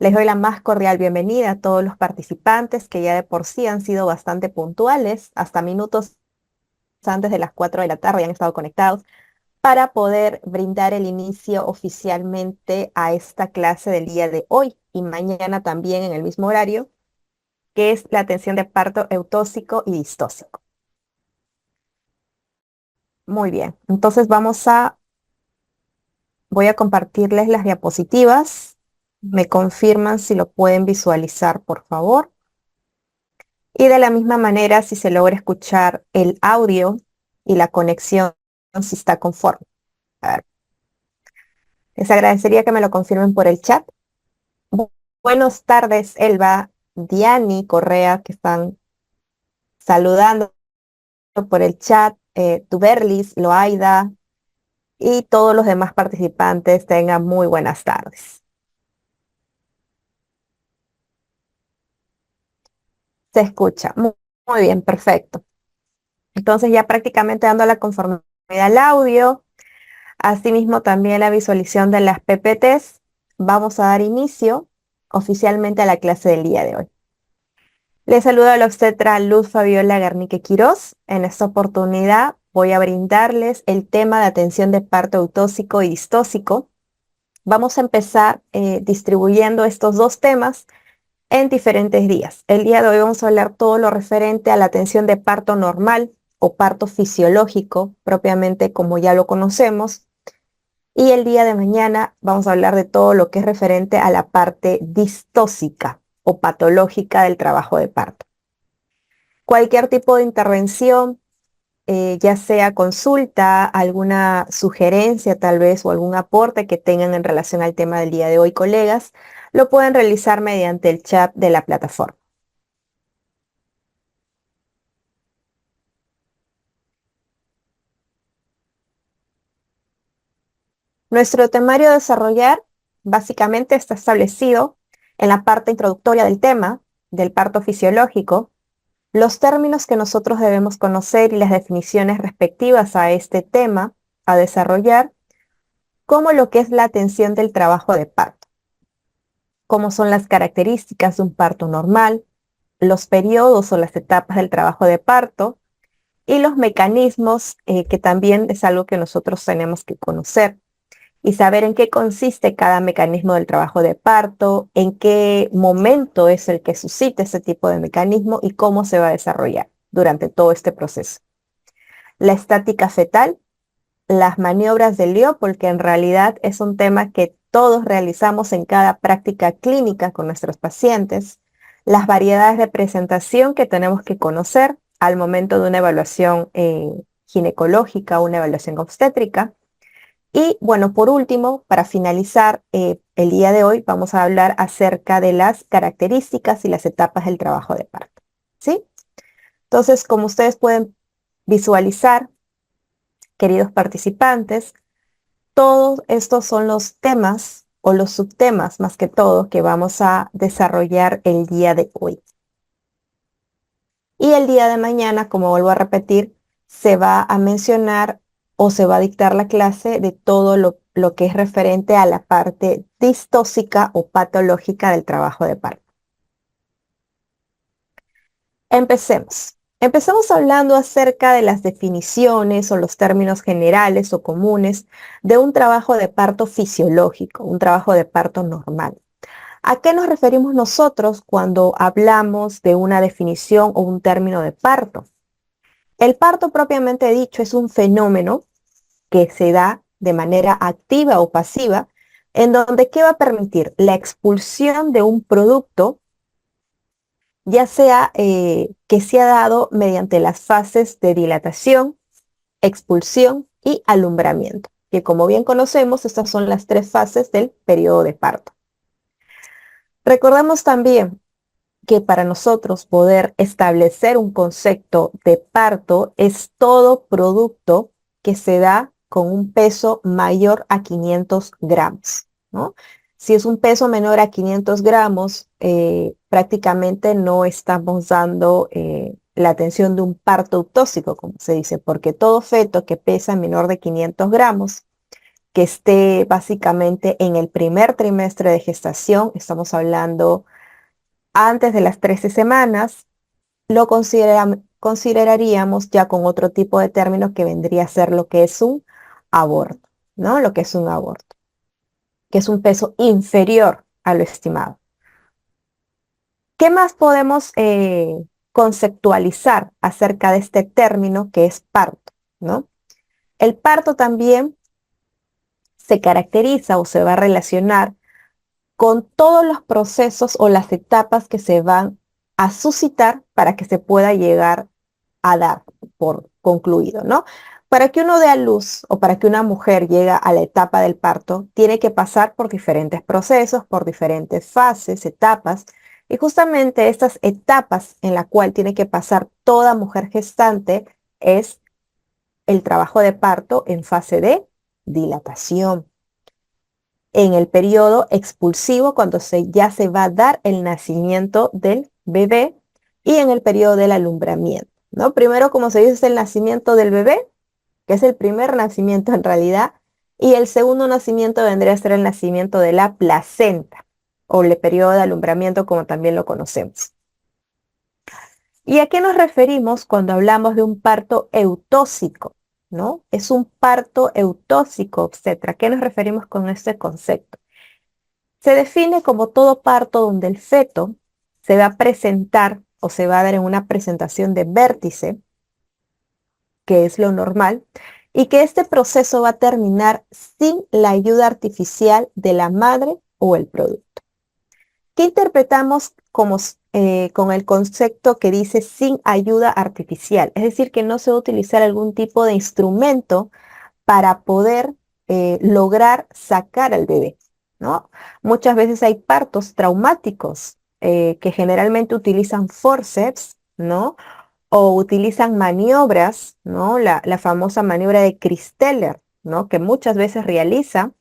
Les doy la más cordial bienvenida a todos los participantes que ya de por sí han sido bastante puntuales, hasta minutos antes de las 4 de la tarde han estado conectados para poder brindar el inicio oficialmente a esta clase del día de hoy y mañana también en el mismo horario, que es la atención de parto eutóxico y distóxico. Muy bien, entonces voy a compartirles las diapositivas. Me confirman si lo pueden visualizar, por favor. Y de la misma manera, si se logra escuchar el audio y la conexión, si está conforme. A ver, les agradecería que me lo confirmen por el chat. Buenas tardes, Elba, Diani, Correa, que están saludando por el chat, Tuberlis, Loaida y todos los demás participantes. Tengan muy buenas tardes. Se escucha. Muy bien, perfecto. Entonces ya prácticamente dando la conformidad al audio, asimismo también la visualización de las PPTs, vamos a dar inicio oficialmente a la clase del día de hoy. Les saludo a la obstetra Luz Fabiola Garnique Quirós. En esta oportunidad voy a brindarles el tema de atención de parto eutóxico y distóxico. Vamos a empezar distribuyendo estos dos temas en diferentes días. El día de hoy vamos a hablar todo lo referente a la atención de parto normal o parto fisiológico, propiamente como ya lo conocemos. Y el día de mañana vamos a hablar de todo lo que es referente a la parte distóxica o patológica del trabajo de parto. Cualquier tipo de intervención, ya sea consulta, alguna sugerencia tal vez o algún aporte que tengan en relación al tema del día de hoy, colegas, lo pueden realizar mediante el chat de la plataforma. Nuestro temario a desarrollar básicamente está establecido en la parte introductoria del tema del parto fisiológico, los términos que nosotros debemos conocer y las definiciones respectivas a este tema a desarrollar, como lo que es la atención del trabajo de parto, cómo son las características de un parto normal, los periodos o las etapas del trabajo de parto y los mecanismos, que también es algo que nosotros tenemos que conocer y saber en qué consiste cada mecanismo del trabajo de parto, en qué momento es el que suscita ese tipo de mecanismo y cómo se va a desarrollar durante todo este proceso. La estática fetal, las maniobras de Leopold, que en realidad es un tema que todos realizamos en cada práctica clínica con nuestros pacientes, las variedades de presentación que tenemos que conocer al momento de una evaluación ginecológica o una evaluación obstétrica. Y bueno, por último, para finalizar el día de hoy, vamos a hablar acerca de las características y las etapas del trabajo de parto. ¿Sí? Entonces, como ustedes pueden visualizar, queridos participantes, todos estos son los temas o los subtemas más que todo que vamos a desarrollar el día de hoy. Y el día de mañana, como vuelvo a repetir, se va a mencionar o se va a dictar la clase de todo lo que es referente a la parte distóxica o patológica del trabajo de parto. Empecemos. Empezamos hablando acerca de las definiciones o los términos generales o comunes de un trabajo de parto fisiológico, un trabajo de parto normal. ¿A qué nos referimos nosotros cuando hablamos de una definición o un término de parto? El parto propiamente dicho es un fenómeno que se da de manera activa o pasiva, en donde ¿qué va a permitir? La expulsión de un producto, ya sea que se ha dado mediante las fases de dilatación, expulsión y alumbramiento, que como bien conocemos, estas son las tres fases del periodo de parto. Recordemos también que para nosotros poder establecer un concepto de parto es todo producto que se da con un peso mayor a 500 gramos, ¿no? Si es un peso menor a 500 gramos, prácticamente no estamos dando la atención de un parto eutóxico, como se dice, porque todo feto que pesa menor de 500 gramos que esté básicamente en el primer trimestre de gestación, estamos hablando antes de las 13 semanas, lo consideraríamos ya con otro tipo de término que vendría a ser lo que es un aborto, ¿no? Lo que es un aborto, que es un peso inferior a lo estimado. ¿Qué más podemos conceptualizar acerca de este término que es parto, ¿no? El parto también se caracteriza o se va a relacionar con todos los procesos o las etapas que se van a suscitar para que se pueda llegar a dar por concluido, ¿no? Para que uno dé a luz o para que una mujer llegue a la etapa del parto, tiene que pasar por diferentes procesos, por diferentes fases, etapas, y justamente estas etapas en la cual tiene que pasar toda mujer gestante es el trabajo de parto en fase de dilatación, en el periodo expulsivo, cuando ya se va a dar el nacimiento del bebé, y en el periodo del alumbramiento, ¿no? Primero, como se dice, es el nacimiento del bebé, que es el primer nacimiento en realidad, y el segundo nacimiento vendría a ser el nacimiento de la placenta, o el periodo de alumbramiento, como también lo conocemos. ¿Y a qué nos referimos cuando hablamos de un parto eutóxico? ¿No? Es un parto eutóxico obstetra. ¿A qué nos referimos con este concepto? Se define como todo parto donde el feto se va a presentar o se va a dar en una presentación de vértice, que es lo normal, y que este proceso va a terminar sin la ayuda artificial de la madre o el producto. ¿Qué interpretamos con el concepto que dice sin ayuda artificial? Es decir, que no se va a utilizar algún tipo de instrumento para poder lograr sacar al bebé, ¿no? Muchas veces hay partos traumáticos que generalmente utilizan forceps, ¿no? O utilizan maniobras, ¿no? La famosa maniobra de Christeller, ¿no? Que muchas veces realiza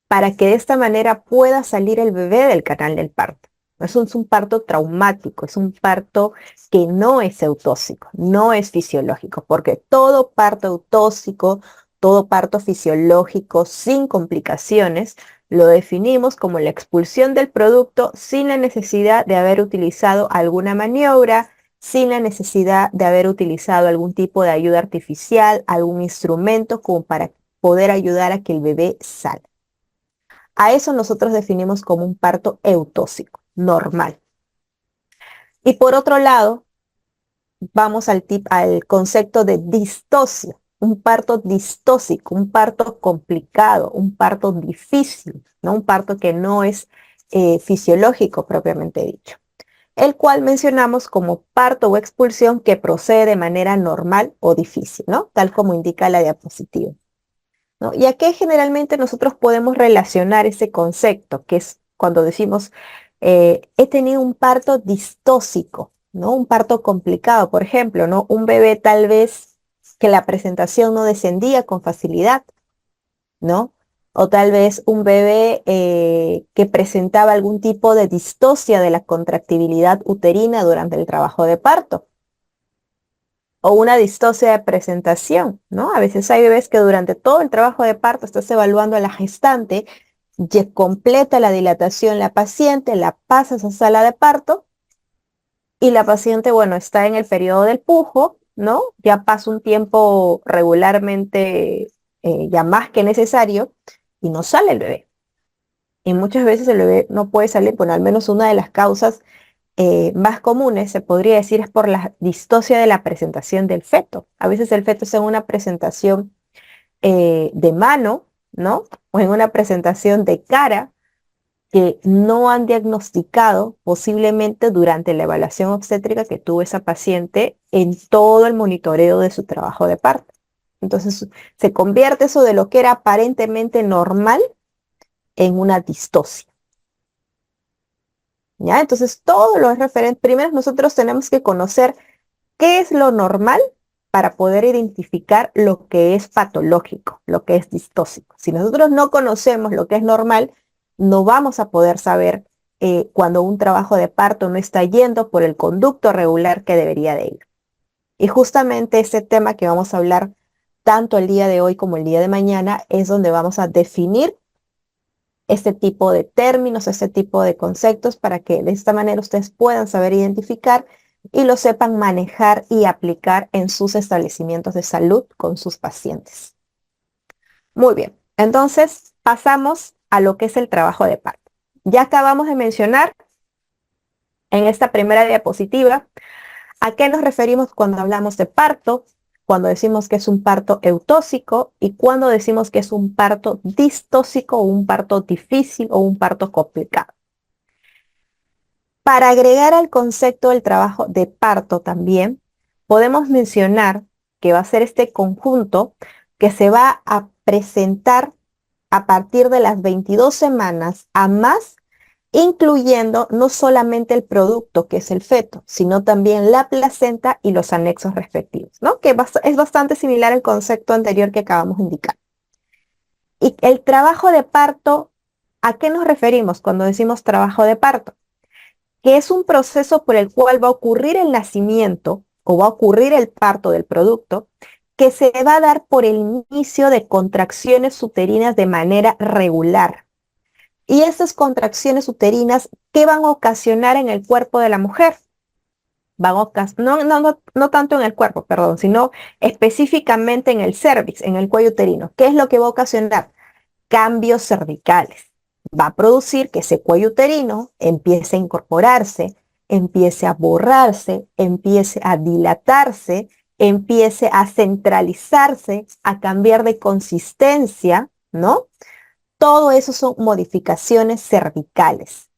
para que de esta manera pueda salir el bebé del canal del parto. Es un parto traumático, es un parto que no es eutóxico, no es fisiológico, porque todo parto eutóxico, todo parto fisiológico sin complicaciones, lo definimos como la expulsión del producto sin la necesidad de haber utilizado alguna maniobra, sin la necesidad de haber utilizado algún tipo de ayuda artificial, algún instrumento como para poder ayudar a que el bebé salga. A eso nosotros definimos como un parto eutóxico, normal. Y por otro lado, vamos al concepto de distosia, un parto distóxico, un parto complicado, un parto difícil, ¿no? Un parto que no es fisiológico propiamente dicho, el cual mencionamos como parto o expulsión que procede de manera normal o difícil, ¿no? Tal como indica la diapositiva, ¿no? ¿Y a qué generalmente nosotros podemos relacionar ese concepto? Que es cuando decimos, he tenido un parto distóxico, ¿no? Un parto complicado, por ejemplo, ¿no? Un bebé tal vez que la presentación no descendía con facilidad, ¿no? O tal vez un bebé que presentaba algún tipo de distosia de la contractibilidad uterina durante el trabajo de parto. O una distosia de presentación, ¿no? A veces hay bebés que durante todo el trabajo de parto estás evaluando a la gestante, completa la dilatación la paciente, la pasas a sala de parto y la paciente, bueno, está en el periodo del pujo, ¿no? Ya pasa un tiempo regularmente, ya más que necesario, y no sale el bebé. Y muchas veces el bebé no puede salir, bueno, al menos una de las causas más comunes, se podría decir, es por la distosia de la presentación del feto. A veces el feto está en una presentación de mano, ¿no? O en una presentación de cara que no han diagnosticado posiblemente durante la evaluación obstétrica que tuvo esa paciente en todo el monitoreo de su trabajo de parto. Entonces se convierte eso de lo que era aparentemente normal en una distosia. ¿Ya? Entonces todo lo es referente. Primero nosotros tenemos que conocer qué es lo normal para poder identificar lo que es patológico, lo que es distóxico. Si nosotros no conocemos lo que es normal, no vamos a poder saber cuando un trabajo de parto no está yendo por el conducto regular que debería de ir. Y justamente ese tema que vamos a hablar tanto el día de hoy como el día de mañana, es donde vamos a definir este tipo de términos, este tipo de conceptos, para que de esta manera ustedes puedan saber identificar y lo sepan manejar y aplicar en sus establecimientos de salud con sus pacientes. Muy bien, entonces pasamos a lo que es el trabajo de parto. Ya acabamos de mencionar en esta primera diapositiva a qué nos referimos cuando hablamos de parto, cuando decimos que es un parto eutóxico y cuando decimos que es un parto distóxico o un parto difícil o un parto complicado. Para agregar al concepto del trabajo de parto también, podemos mencionar que va a ser este conjunto que se va a presentar a partir de las 22 semanas a más, incluyendo no solamente el producto, que es el feto, sino también la placenta y los anexos respectivos, ¿no? Que es bastante similar al concepto anterior que acabamos de indicar. Y el trabajo de parto, ¿a qué nos referimos cuando decimos trabajo de parto? Que es un proceso por el cual va a ocurrir el nacimiento o va a ocurrir el parto del producto, que se va a dar por el inicio de contracciones uterinas de manera regular. Y esas contracciones uterinas, ¿qué van a ocasionar en el cuerpo de la mujer? No tanto en el cuerpo, perdón, sino específicamente en el cervix, en el cuello uterino. ¿Qué es lo que va a ocasionar? Cambios cervicales. Va a producir que ese cuello uterino empiece a incorporarse, empiece a borrarse, empiece a dilatarse, empiece a centralizarse, a cambiar de consistencia, ¿no? Todo eso son modificaciones cervicales.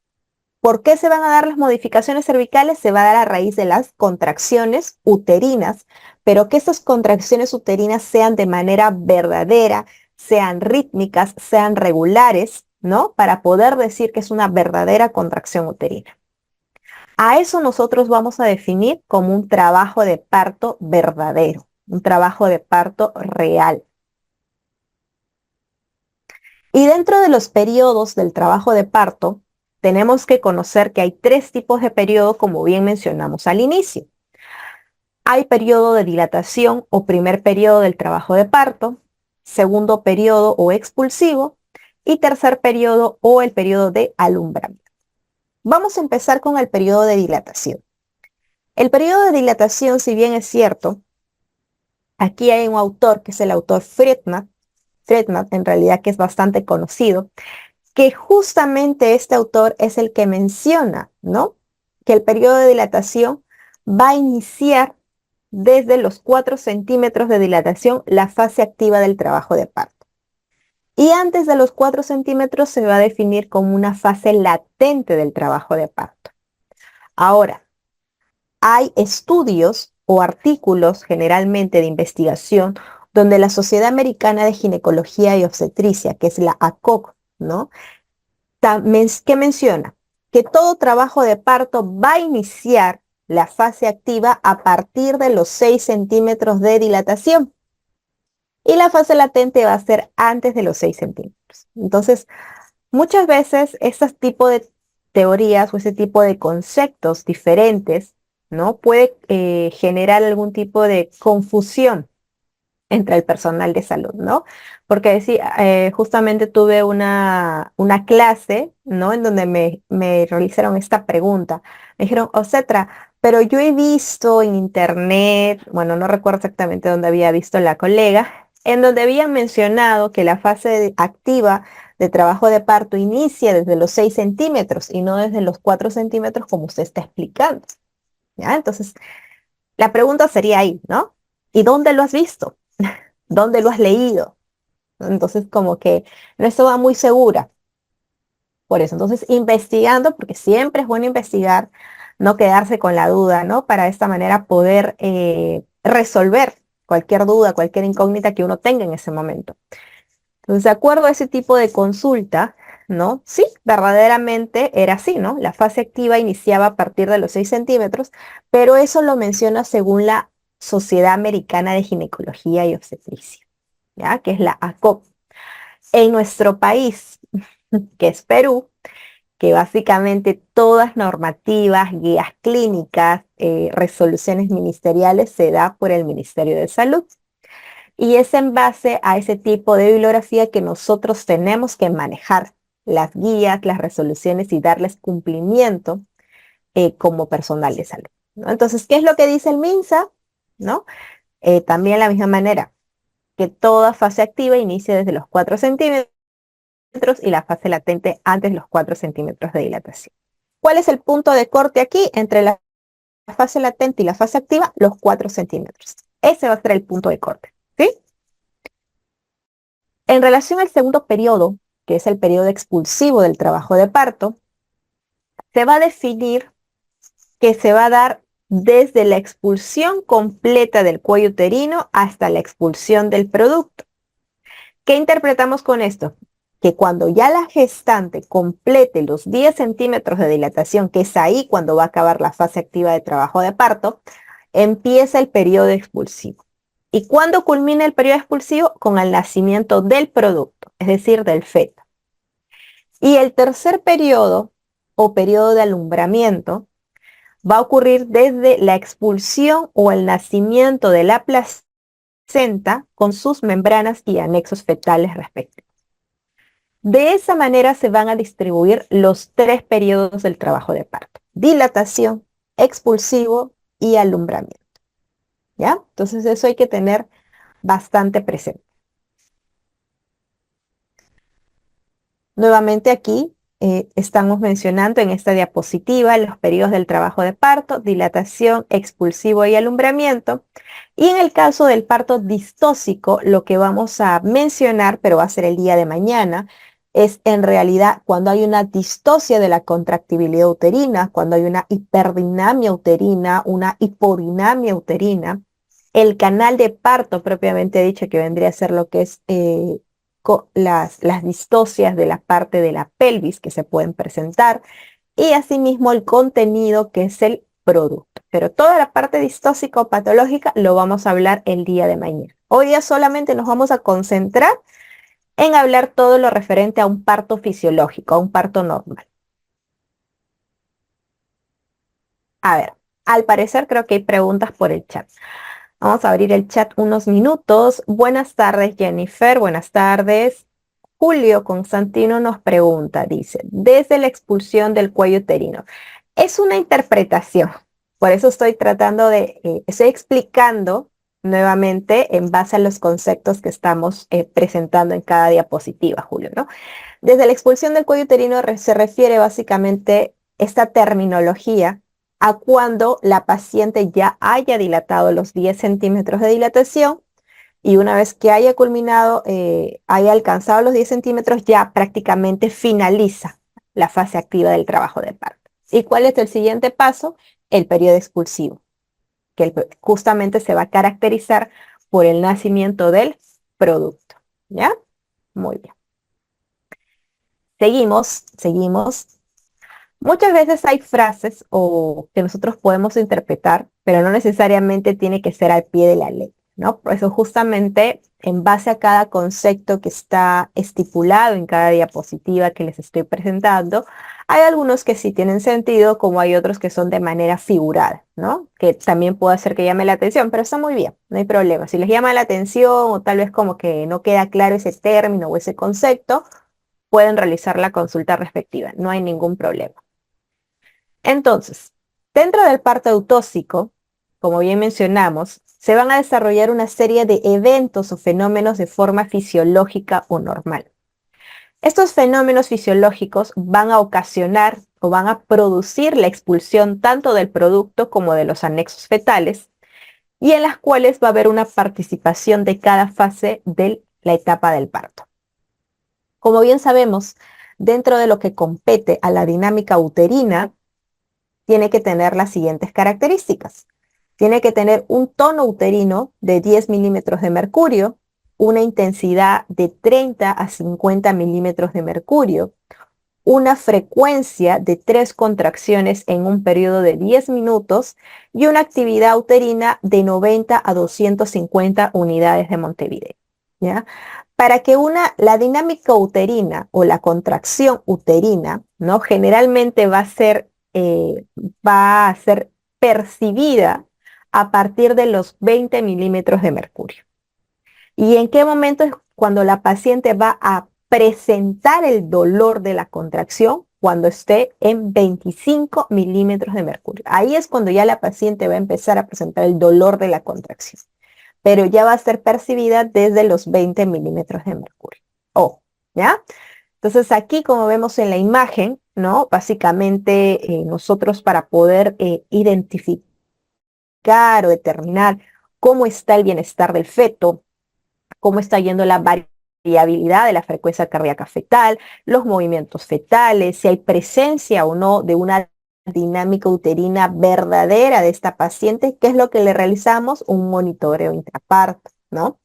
¿Por qué se van a dar las modificaciones cervicales? Se va a dar a raíz de las contracciones uterinas, pero que esas contracciones uterinas sean de manera verdadera, sean rítmicas, sean regulares, ¿no? Para poder decir que es una verdadera contracción uterina. A eso nosotros vamos a definir como un trabajo de parto verdadero, un trabajo de parto real. Y dentro de los periodos del trabajo de parto, tenemos que conocer que hay 3 tipos de periodo, como bien mencionamos al inicio. Hay periodo de dilatación o primer periodo del trabajo de parto, segundo periodo o expulsivo y tercer periodo o el periodo de alumbramiento. Vamos a empezar con el periodo de dilatación. El periodo de dilatación, si bien es cierto, aquí hay un autor que es el autor Friedman en realidad, que es bastante conocido, que justamente este autor es el que menciona, ¿no? Que el periodo de dilatación va a iniciar desde los 4 centímetros de dilatación la fase activa del trabajo de parto. Y antes de los 4 centímetros se va a definir como una fase latente del trabajo de parto. Ahora, hay estudios o artículos generalmente de investigación donde la Sociedad Americana de Ginecología y Obstetricia, que es la ACOG, ¿no? Que menciona que todo trabajo de parto va a iniciar la fase activa a partir de los 6 centímetros de dilatación y la fase latente va a ser antes de los 6 centímetros. Entonces, muchas veces este tipo de teorías o ese tipo de conceptos diferentes, ¿no? Puede generar algún tipo de confusión entre el personal de salud, ¿no? Porque justamente tuve una clase, ¿no? En donde me realizaron esta pregunta. Me dijeron, Osetra, pero yo he visto en internet, bueno, no recuerdo exactamente dónde había visto la colega, en donde habían mencionado que la fase activa de trabajo de parto inicia desde los 6 centímetros y no desde los 4 centímetros como usted está explicando, ¿ya? Entonces, la pregunta sería ahí, ¿no? ¿Y dónde lo has visto? ¿Dónde lo has leído? Entonces, como que no estaba muy segura. Por eso, entonces, investigando, porque siempre es bueno investigar, no quedarse con la duda, ¿no? Para de esta manera poder resolver cualquier duda, cualquier incógnita que uno tenga en ese momento. Entonces, de acuerdo a ese tipo de consulta, ¿no? Sí, verdaderamente era así, ¿no? La fase activa iniciaba a partir de los 6 centímetros, pero eso lo menciona según la Sociedad Americana de Ginecología y Obstetricia, ¿ya? Que es la ACOP. En nuestro país, que es Perú, que básicamente todas normativas, guías clínicas, resoluciones ministeriales se da por el Ministerio de Salud. Y es en base a ese tipo de bibliografía que nosotros tenemos que manejar las guías, las resoluciones y darles cumplimiento como personal de salud, ¿no? Entonces, ¿qué es lo que dice el MINSA? ¿No? También de la misma manera, que toda fase activa inicie desde los 4 centímetros y la fase latente antes de los 4 centímetros de dilatación. ¿Cuál es el punto de corte aquí entre la fase latente y la fase activa? Los 4 centímetros. Ese va a ser el punto de corte, ¿sí? En relación al segundo periodo, que es el periodo expulsivo del trabajo de parto, se va a definir que se va a dar desde la expulsión completa del cuello uterino hasta la expulsión del producto. ¿Qué interpretamos con esto? Que cuando ya la gestante complete los 10 centímetros de dilatación, que es ahí cuando va a acabar la fase activa de trabajo de parto, empieza el periodo expulsivo. ¿Y cuándo culmina el periodo expulsivo? Con el nacimiento del producto, es decir, del feto. Y el tercer periodo, o periodo de alumbramiento, va a ocurrir desde la expulsión o el nacimiento de la placenta con sus membranas y anexos fetales respectivos. De esa manera se van a distribuir los 3 periodos del trabajo de parto: dilatación, expulsivo y alumbramiento. ¿Ya? Entonces eso hay que tener bastante presente. Nuevamente aquí estamos mencionando en esta diapositiva los periodos del trabajo de parto: dilatación, expulsivo y alumbramiento. Y en el caso del parto distóxico, lo que vamos a mencionar, pero va a ser el día de mañana, es en realidad cuando hay una distosia de la contractibilidad uterina, cuando hay una hiperdinamia uterina, una hipodinamia uterina, el canal de parto propiamente dicho, que vendría a ser lo que es las distocias de la parte de la pelvis que se pueden presentar, y asimismo el contenido, que es el producto. Pero toda la parte distóxica o patológica lo vamos a hablar el día de mañana. Hoy día solamente nos vamos a concentrar en hablar todo lo referente a un parto fisiológico, a un parto normal. A ver, al parecer creo que hay preguntas por el chat. Vamos a abrir el chat unos minutos. Buenas tardes, Jennifer. Buenas tardes. Julio Constantino nos pregunta, dice, desde la expulsión del cuello uterino. Es una interpretación, por eso estoy estoy explicando nuevamente en base a los conceptos que estamos presentando en cada diapositiva, Julio, ¿no? Desde la expulsión del cuello uterino se refiere básicamente esta terminología a cuando la paciente ya haya dilatado los 10 centímetros de dilatación, y una vez que haya culminado, haya alcanzado los 10 centímetros, ya prácticamente finaliza la fase activa del trabajo de parto. ¿Y cuál es el siguiente paso? El periodo expulsivo, que justamente se va a caracterizar por el nacimiento del producto. ¿Ya? Muy bien. Seguimos. Muchas veces hay frases que nosotros podemos interpretar, pero no necesariamente tiene que ser al pie de la ley, ¿no? Por eso justamente en base a cada concepto que está estipulado en cada diapositiva que les estoy presentando, hay algunos que sí tienen sentido, como hay otros que son de manera figurada, ¿no? Que también puede hacer que llame la atención, pero está muy bien, no hay problema. Si les llama la atención o tal vez como que no queda claro ese término o ese concepto, pueden realizar la consulta respectiva, no hay ningún problema. Entonces, dentro del parto eutóxico, como bien mencionamos, se van a desarrollar una serie de eventos o fenómenos de forma fisiológica o normal. Estos fenómenos fisiológicos van a ocasionar o van a producir la expulsión tanto del producto como de los anexos fetales, y en las cuales va a haber una participación de cada fase de la etapa del parto. Como bien sabemos, dentro de lo que compete a la dinámica uterina, tiene que tener las siguientes características. Tiene que tener un tono uterino de 10 milímetros de mercurio, una intensidad de 30 a 50 milímetros de mercurio, una frecuencia de 3 contracciones en un periodo de 10 minutos y una actividad uterina de 90 a 250 unidades de Montevideo, ¿ya? Para que la dinámica uterina o la contracción uterina, ¿no? Generalmente va a ser percibida a partir de los 20 milímetros de mercurio. ¿Y en qué momento es cuando la paciente va a presentar el dolor de la contracción? Cuando esté en 25 milímetros de mercurio. Ahí es cuando ya la paciente va a empezar a presentar el dolor de la contracción, pero ya va a ser percibida desde los 20 milímetros de mercurio. Oh, ¿ya? Entonces aquí, como vemos en la imagen, ¿no? Básicamente nosotros para poder identificar o determinar cómo está el bienestar del feto, cómo está yendo la variabilidad de la frecuencia cardíaca fetal, los movimientos fetales, si hay presencia o no de una dinámica uterina verdadera de esta paciente, ¿qué es lo que le realizamos? Un monitoreo intraparto, ¿no?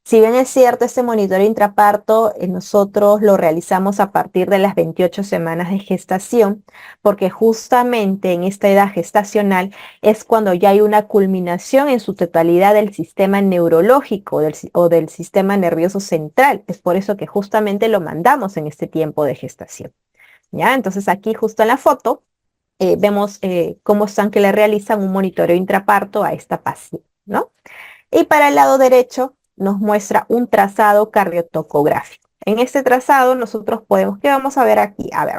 Si bien es cierto, este monitoreo intraparto nosotros lo realizamos a partir de las 28 semanas de gestación, porque justamente en esta edad gestacional es cuando ya hay una culminación en su totalidad del sistema neurológico o del sistema nervioso central. Es por eso que justamente lo mandamos en este tiempo de gestación. ¿Ya? Entonces aquí justo en la foto vemos cómo están que le realizan un monitoreo intraparto a esta paciente, ¿no? Y para el lado derecho nos muestra un trazado cardiotocográfico. En este trazado nosotros podemos, ¿qué vamos a ver aquí? A ver,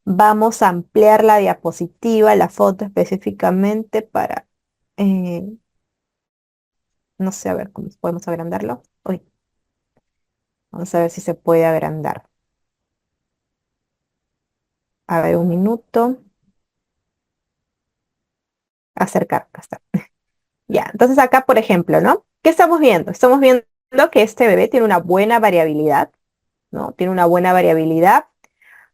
vamos a ampliar la diapositiva, la foto específicamente para, eh, no sé, a ver, ¿cómo podemos agrandarlo? Uy, vamos a ver si se puede agrandar. A ver, un minuto. Acercar, acá está. Ya, entonces acá, por ejemplo, ¿no? ¿Qué estamos viendo? Estamos viendo que este bebé tiene una buena variabilidad, ¿no? Tiene una buena variabilidad.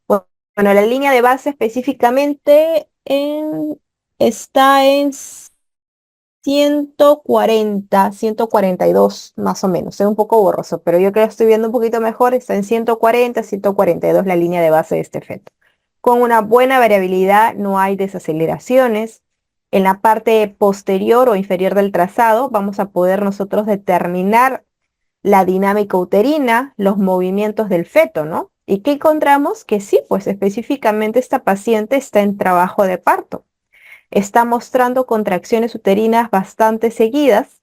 Bueno, la línea de base específicamente está en 140, 142 más o menos. Es un poco borroso, pero yo creo que estoy viendo un poquito mejor. Está en 140, 142 la línea de base de este feto. Con una buena variabilidad, no hay desaceleraciones. En la parte posterior o inferior del trazado vamos a poder nosotros determinar la dinámica uterina, los movimientos del feto, ¿no? ¿Y qué encontramos? Que sí, pues específicamente esta paciente está en trabajo de parto. Está mostrando contracciones uterinas bastante seguidas,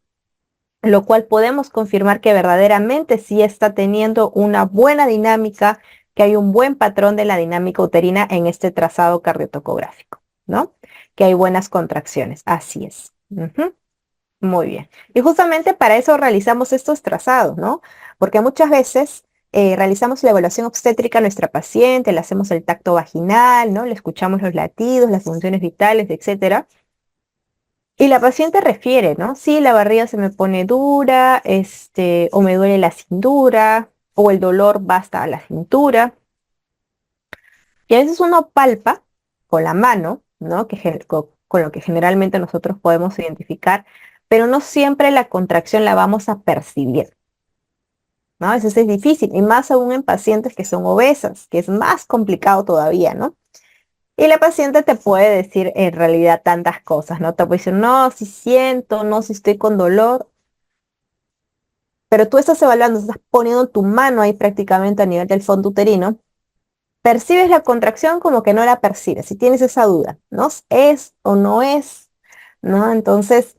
lo cual podemos confirmar que verdaderamente sí está teniendo una buena dinámica, que hay un buen patrón de la dinámica uterina en este trazado cardiotocográfico, ¿no? Que hay buenas contracciones. Así es. Muy bien. Y justamente para eso realizamos estos trazados, ¿no? Porque muchas veces realizamos la evaluación obstétrica a nuestra paciente, le hacemos el tacto vaginal, ¿no? Le escuchamos los latidos, las funciones vitales, etcétera. Y la paciente refiere, ¿no? Sí, la barriga se me pone dura, o me duele la cintura, o el dolor va hasta la cintura. Y a veces uno palpa con la mano, ¿no? Con lo que generalmente nosotros podemos identificar, pero no siempre la contracción la vamos a percibir, ¿no? A veces es difícil, y más aún en pacientes que son obesas, que es más complicado todavía, ¿no? Y la paciente te puede decir en realidad tantas cosas, ¿no? Te puede decir, no, si siento, no, si estoy con dolor, pero tú estás evaluando, estás poniendo tu mano ahí prácticamente a nivel del fondo uterino. Percibes la contracción como que no la percibes, si tienes esa duda, ¿no? ¿Es o no es? ¿No? Entonces,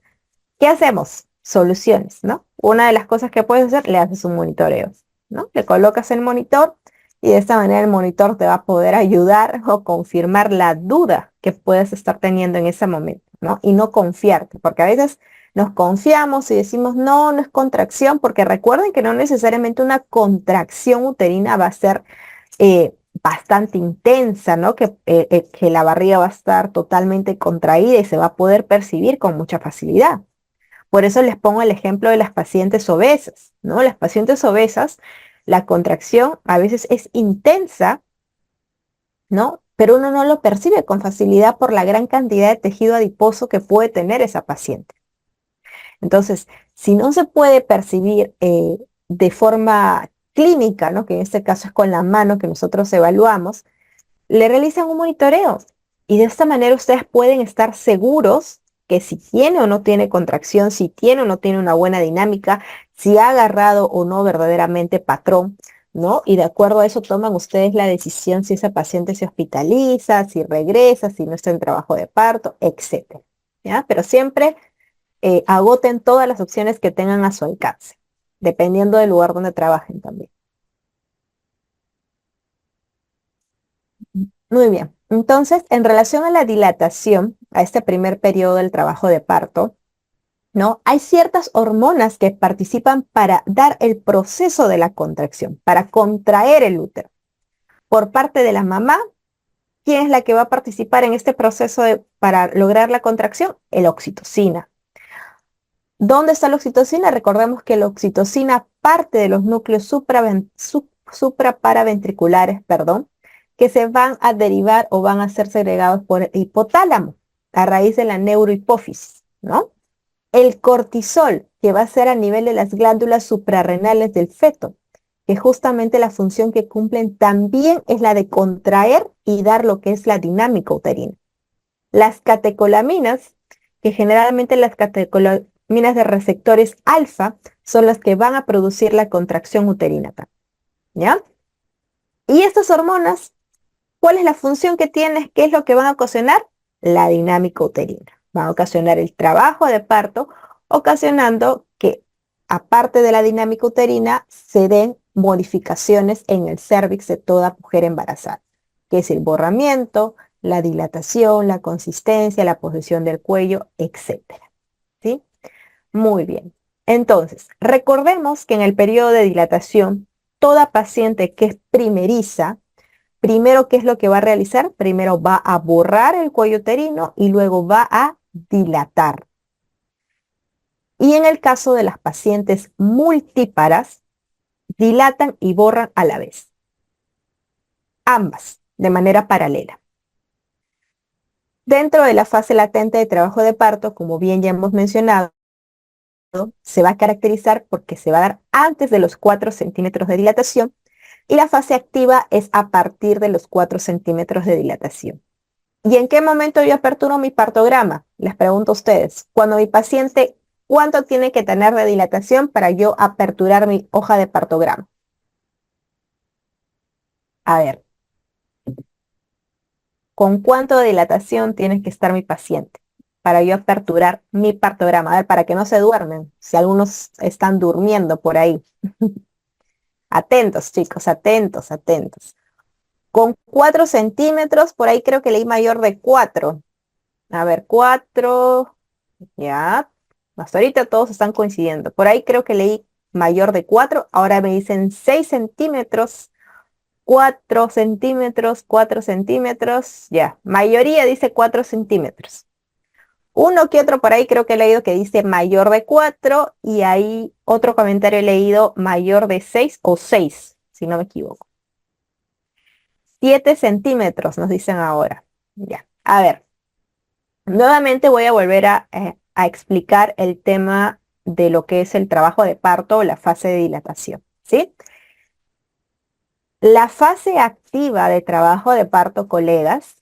¿qué hacemos? Soluciones, ¿no? Una de las cosas que puedes hacer, le haces un monitoreo, ¿no? Le colocas el monitor y de esta manera el monitor te va a poder ayudar o confirmar la duda que puedes estar teniendo en ese momento, ¿no? Y no confiarte, porque a veces nos confiamos y decimos, no, no es contracción, porque recuerden que no necesariamente una contracción uterina va a ser bastante intensa, ¿no? Que la barriga va a estar totalmente contraída y se va a poder percibir con mucha facilidad. Por eso les pongo el ejemplo de las pacientes obesas, ¿no? Las pacientes obesas, la contracción a veces es intensa, ¿no? Pero uno no lo percibe con facilidad por la gran cantidad de tejido adiposo que puede tener esa paciente. Entonces, si no se puede percibir de forma clínica, ¿no? Que en este caso es con la mano que nosotros evaluamos, le realizan un monitoreo y de esta manera ustedes pueden estar seguros que si tiene o no tiene contracción, si tiene o no tiene una buena dinámica, si ha agarrado o no verdaderamente patrón, ¿no? Y de acuerdo a eso toman ustedes la decisión si esa paciente se hospitaliza, si regresa, si no está en trabajo de parto, etcétera, ¿ya? Pero siempre agoten todas las opciones que tengan a su alcance. dependiendo del lugar donde trabajen también. Muy bien. Entonces, en relación a la dilatación, a este primer periodo del trabajo de parto, ¿no? Hay ciertas hormonas que participan para dar el proceso de la contracción, para contraer el útero. Por parte de la mamá, ¿quién es la que va a participar en este proceso para lograr la contracción? El oxitocina. ¿Dónde está la oxitocina? Recordemos que la oxitocina parte de los núcleos supraparaventriculares, perdón, que se van a derivar o van a ser segregados por el hipotálamo a raíz de la neurohipófisis, ¿no? El cortisol, que va a ser a nivel de las glándulas suprarrenales del feto, que justamente la función que cumplen también es la de contraer y dar lo que es la dinámica uterina. Las catecolaminas, que generalmente las catecolaminas de receptores alfa son las que van a producir la contracción uterina, ¿ya? Y estas hormonas, ¿cuál es la función que tienen? ¿Qué es lo que van a ocasionar? La dinámica uterina. Van a ocasionar el trabajo de parto, ocasionando que, aparte de la dinámica uterina, se den modificaciones en el cérvix de toda mujer embarazada, que es el borramiento, la dilatación, la consistencia, la posición del cuello, etcétera. ¿Sí? Muy bien. Entonces, recordemos que en el periodo de dilatación, toda paciente que es primeriza, primero, ¿qué es lo que va a realizar? Primero va a borrar el cuello uterino y luego va a dilatar. Y en el caso de las pacientes multíparas, dilatan y borran a la vez. Ambas, de manera paralela. Dentro de la fase latente de trabajo de parto, como bien ya hemos mencionado, se va a caracterizar porque se va a dar antes de los 4 centímetros de dilatación y la fase activa es a partir de los 4 centímetros de dilatación. ¿Y en qué momento yo aperturo mi partograma? Les pregunto a ustedes. Cuando mi paciente, ¿cuánto tiene que tener de dilatación para yo aperturar mi hoja de partograma? A ver, ¿con cuánto de dilatación tiene que estar mi paciente para yo aperturar mi partograma? A ver, para que no se duermen, si algunos están durmiendo por ahí. Atentos, chicos, atentos, atentos. Con 4 centímetros, por ahí creo que leí mayor de 4. A ver, 4, ya. Hasta ahorita todos están coincidiendo. Por ahí creo que leí mayor de 4. Ahora me dicen 6 centímetros, 4 centímetros, 4 centímetros. Ya, mayoría dice 4 centímetros. Uno que otro por ahí creo que he leído que dice mayor de 4 y ahí otro comentario he leído mayor de 6 o 6, si no me equivoco. 7 centímetros nos dicen ahora. Ya, a ver. Nuevamente voy a volver a explicar el tema de lo que es el trabajo de parto o la fase de dilatación, ¿sí? La fase activa de trabajo de parto, colegas,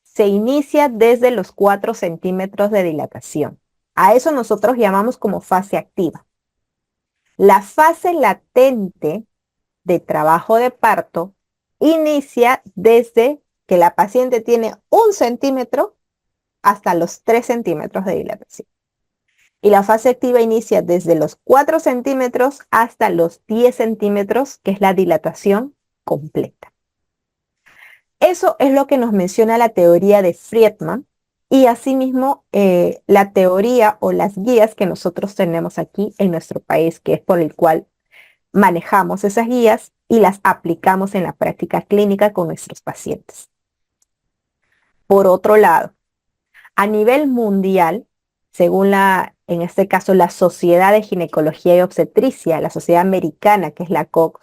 se inicia desde los 4 centímetros de dilatación. A eso nosotros llamamos como fase activa. La fase latente de trabajo de parto inicia desde que la paciente tiene 1 centímetro hasta los 3 centímetros de dilatación. Y la fase activa inicia desde los 4 centímetros hasta los 10 centímetros, que es la dilatación completa. Eso es lo que nos menciona la teoría de Friedman y asimismo la teoría o las guías que nosotros tenemos aquí en nuestro país, que es por el cual manejamos esas guías y las aplicamos en la práctica clínica con nuestros pacientes. Por otro lado, a nivel mundial, según en este caso, la Sociedad de Ginecología y Obstetricia, la Sociedad Americana, que es la COG,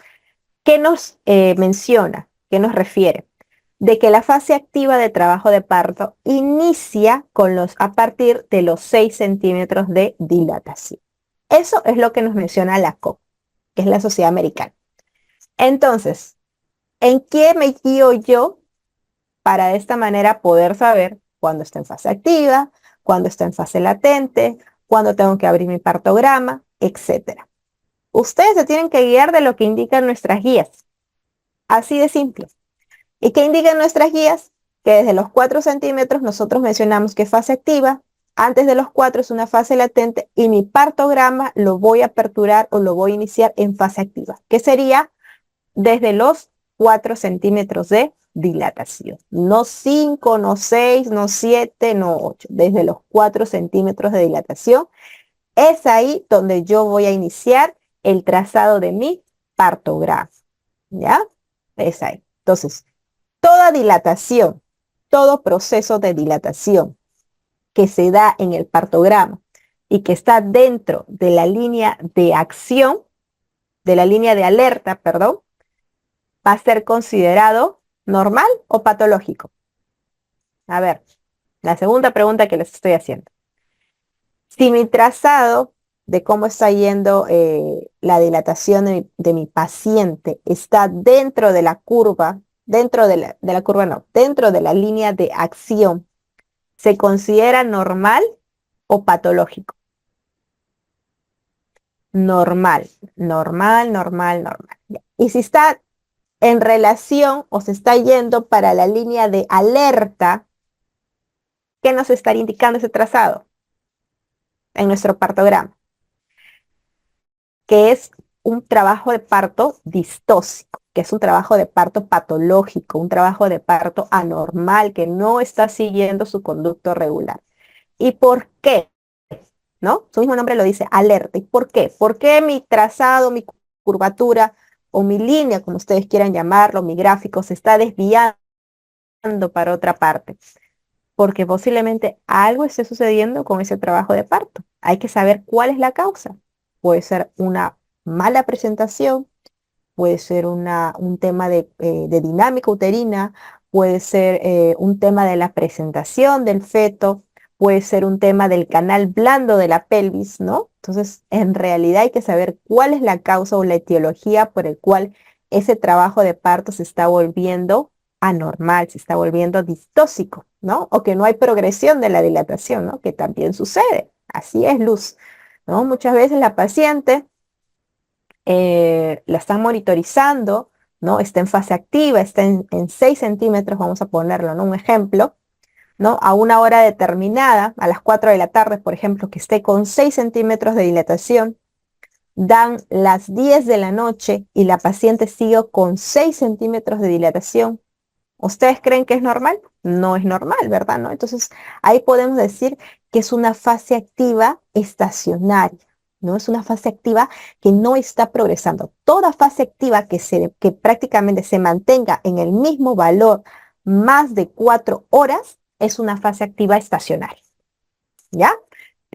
¿qué nos menciona? ¿Qué nos refiere? De que la fase activa de trabajo de parto inicia a partir de los 6 centímetros de dilatación. Eso es lo que nos menciona la COG, que es la Sociedad Americana. Entonces, ¿en qué me guío yo para de esta manera poder saber cuándo está en fase activa, cuándo está en fase latente, cuándo tengo que abrir mi partograma, etcétera? Ustedes se tienen que guiar de lo que indican nuestras guías. Así de simple. ¿Y qué indican nuestras guías? Que desde los 4 centímetros nosotros mencionamos que es fase activa Antes de los 4 es una fase latente y mi partograma lo voy a aperturar o lo voy a iniciar en fase activa, que sería desde los 4 centímetros de dilatación. No 5, no 6, no 7, no 8. Desde los 4 centímetros de dilatación es ahí donde yo voy a iniciar el trazado de mi partograma. ¿Ya? Es ahí. Entonces, toda dilatación, todo proceso de dilatación que se da en el partograma y que está dentro de la línea de acción, de la línea de alerta, perdón, va a ser considerado normal o patológico. A ver, la segunda pregunta que les estoy haciendo. Si mi trazado de cómo está yendo la dilatación de mi paciente está dentro de la curva, dentro de la curva no, dentro de la línea de acción, ¿se considera normal o patológico? Normal, normal, normal, normal. Y si está en relación o se está yendo para la línea de alerta, ¿qué nos estaría indicando ese trazado en nuestro partograma? Que es un trabajo de parto distóxico, que es un trabajo de parto patológico, un trabajo de parto anormal, que no está siguiendo su conducto regular. ¿Y por qué? ¿No? Su mismo nombre lo dice, alerta. ¿Y por qué? ¿Por qué mi trazado, mi curvatura o mi línea, como ustedes quieran llamarlo, mi gráfico, se está desviando para otra parte? Porque posiblemente algo esté sucediendo con ese trabajo de parto. Hay que saber cuál es la causa. Puede ser una mala presentación, puede ser un tema de dinámica uterina, puede ser un tema de la presentación del feto, puede ser un tema del canal blando de la pelvis, ¿no? Entonces, en realidad hay que saber cuál es la causa o la etiología por el cual ese trabajo de parto se está volviendo anormal, se está volviendo distóxico, ¿no? O que no hay progresión de la dilatación, ¿no? Que también sucede. Así es, Luz, ¿no? Muchas veces la paciente la están monitorizando, ¿no? Está en fase activa, está en 6 centímetros, vamos a ponerlo, ¿no? Un ejemplo, ¿no? A una hora determinada, a las 4 de la tarde, por ejemplo, que esté con 6 centímetros de dilatación, dan las 10 de la noche y la paciente sigue con 6 centímetros de dilatación. ¿Ustedes creen que es normal? No es normal, ¿verdad? ¿No? Entonces, ahí podemos decir que es una fase activa estacionaria, ¿no? Es una fase activa que no está progresando. Toda fase activa que prácticamente se mantenga en el mismo valor más de 4 horas es una fase activa estacionaria, ¿ya?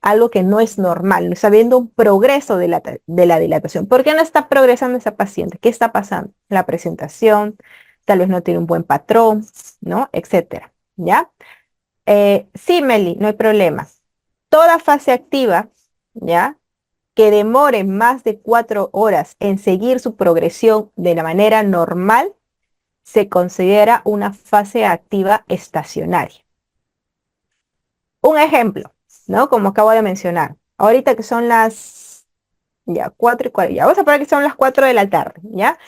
Algo que no es normal, no está habiendo un progreso de la dilatación. ¿Por qué no está progresando esa paciente? ¿Qué está pasando? La presentación, tal vez no tiene un buen patrón, ¿no? Etcétera, ¿ya? Sí, Meli, no hay problema. Toda fase activa, ¿ya? Que demore más de 4 horas en seguir su progresión de la manera normal, se considera una fase activa estacionaria. Un ejemplo, ¿no? Como acabo de mencionar. Ahorita que son las ya 4:40, ya vamos a poner que son las 4 de la tarde, ¿ya?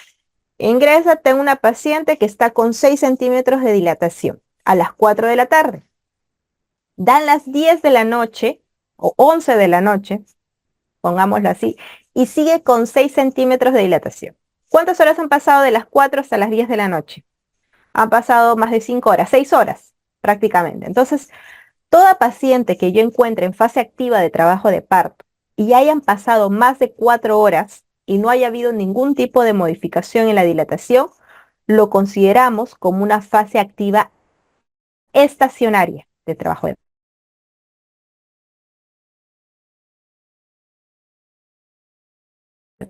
Ingresa, tengo una paciente que está con 6 centímetros de dilatación a las 4 de la tarde. Dan las 10 de la noche o 11 de la noche, pongámoslo así, y sigue con 6 centímetros de dilatación. ¿Cuántas horas han pasado de las 4 hasta las 10 de la noche? Han pasado más de 5 horas, 6 horas prácticamente. Entonces, toda paciente que yo encuentre en fase activa de trabajo de parto y hayan pasado más de 4 horas y no haya habido ningún tipo de modificación en la dilatación, lo consideramos como una fase activa estacionaria de trabajo de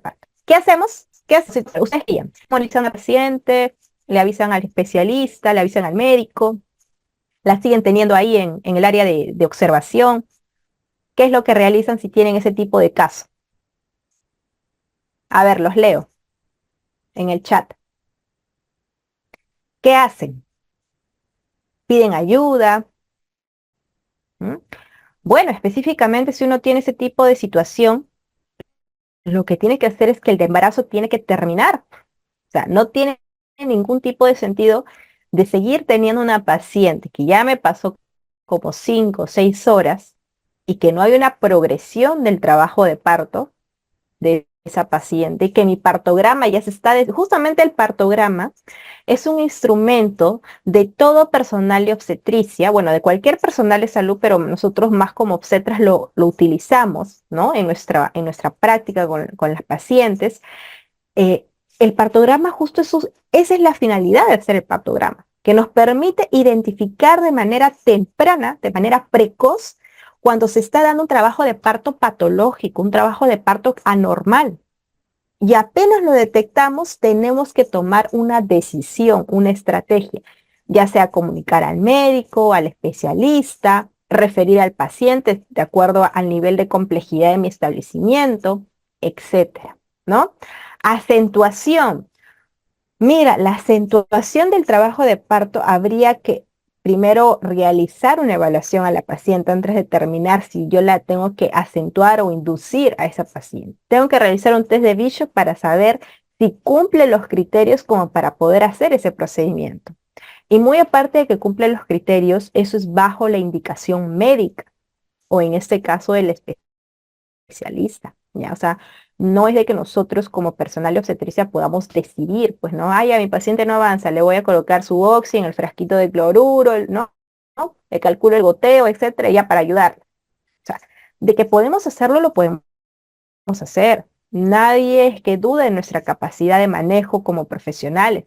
parto. ¿Qué hacemos? ¿Qué hacen? Ustedes guían, monitorizan al paciente, le avisan al especialista, le avisan al médico, la siguen teniendo ahí en el área de observación. ¿Qué es lo que realizan si tienen ese tipo de caso? A ver, los leo en el chat. ¿Qué hacen? ¿Piden ayuda? ¿Mm? Bueno, específicamente si uno tiene ese tipo de situación, lo que tiene que hacer es que el embarazo tiene que terminar. O sea, no tiene ningún tipo de sentido de seguir teniendo una paciente que ya me pasó como 5 o 6 horas, y que no hay una progresión del trabajo de parto de esa paciente, y que mi partograma ya se está, justamente el partograma es un instrumento de todo personal de obstetricia, bueno, de cualquier personal de salud, pero nosotros más como obstetras lo utilizamos, ¿no? En nuestra práctica con las pacientes. El partograma justo eso, esa es la finalidad de hacer el partograma, que nos permite identificar de manera temprana, de manera precoz, cuando se está dando un trabajo de parto patológico, un trabajo de parto anormal. Y apenas lo detectamos, tenemos que tomar una decisión, una estrategia, ya sea comunicar al médico, al especialista, referir al paciente de acuerdo al nivel de complejidad de mi establecimiento, etcétera, ¿no? Acentuación. Mira, la acentuación del trabajo de parto habría que primero realizar una evaluación a la paciente antes de determinar si yo la tengo que acentuar o inducir a esa paciente. Tengo que realizar un test de Bishop para saber si cumple los criterios como para poder hacer ese procedimiento. Y muy aparte de que cumple los criterios, eso es bajo la indicación médica o en este caso del especialista, ¿ya? O sea, no es de que nosotros como personal de obstetricia podamos decidir, pues no, ay, a mi paciente no avanza, le voy a colocar su oxi en el frasquito de cloruro, no, no, le calculo el goteo, etcétera, ya para ayudarle. O sea, de que podemos hacerlo, lo podemos hacer. Nadie es que dude de nuestra capacidad de manejo como profesionales,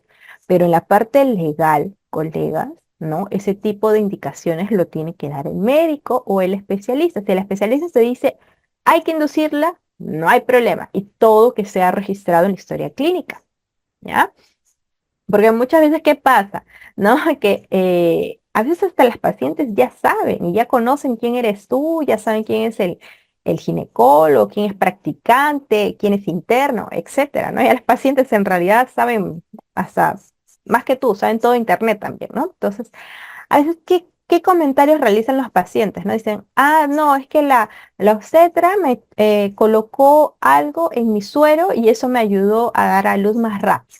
pero en la parte legal, colegas, ¿no? Ese tipo de indicaciones lo tiene que dar el médico o el especialista. Si el especialista te dice, hay que inducirla, no hay problema. Y todo que sea registrado en la historia clínica, ¿ya? Porque muchas veces, ¿qué pasa? ¿No? Que a veces hasta las pacientes ya saben y ya conocen quién eres tú, ya saben quién es el ginecólogo, quién es practicante, quién es interno, etcétera, ¿no? Ya las pacientes en realidad saben hasta más que tú, saben todo internet también, ¿no? Entonces, a veces, ¿qué comentarios realizan los pacientes? ¿No? Dicen, ah, no, es que la obstetra me colocó algo en mi suero y eso me ayudó a dar a luz más rápido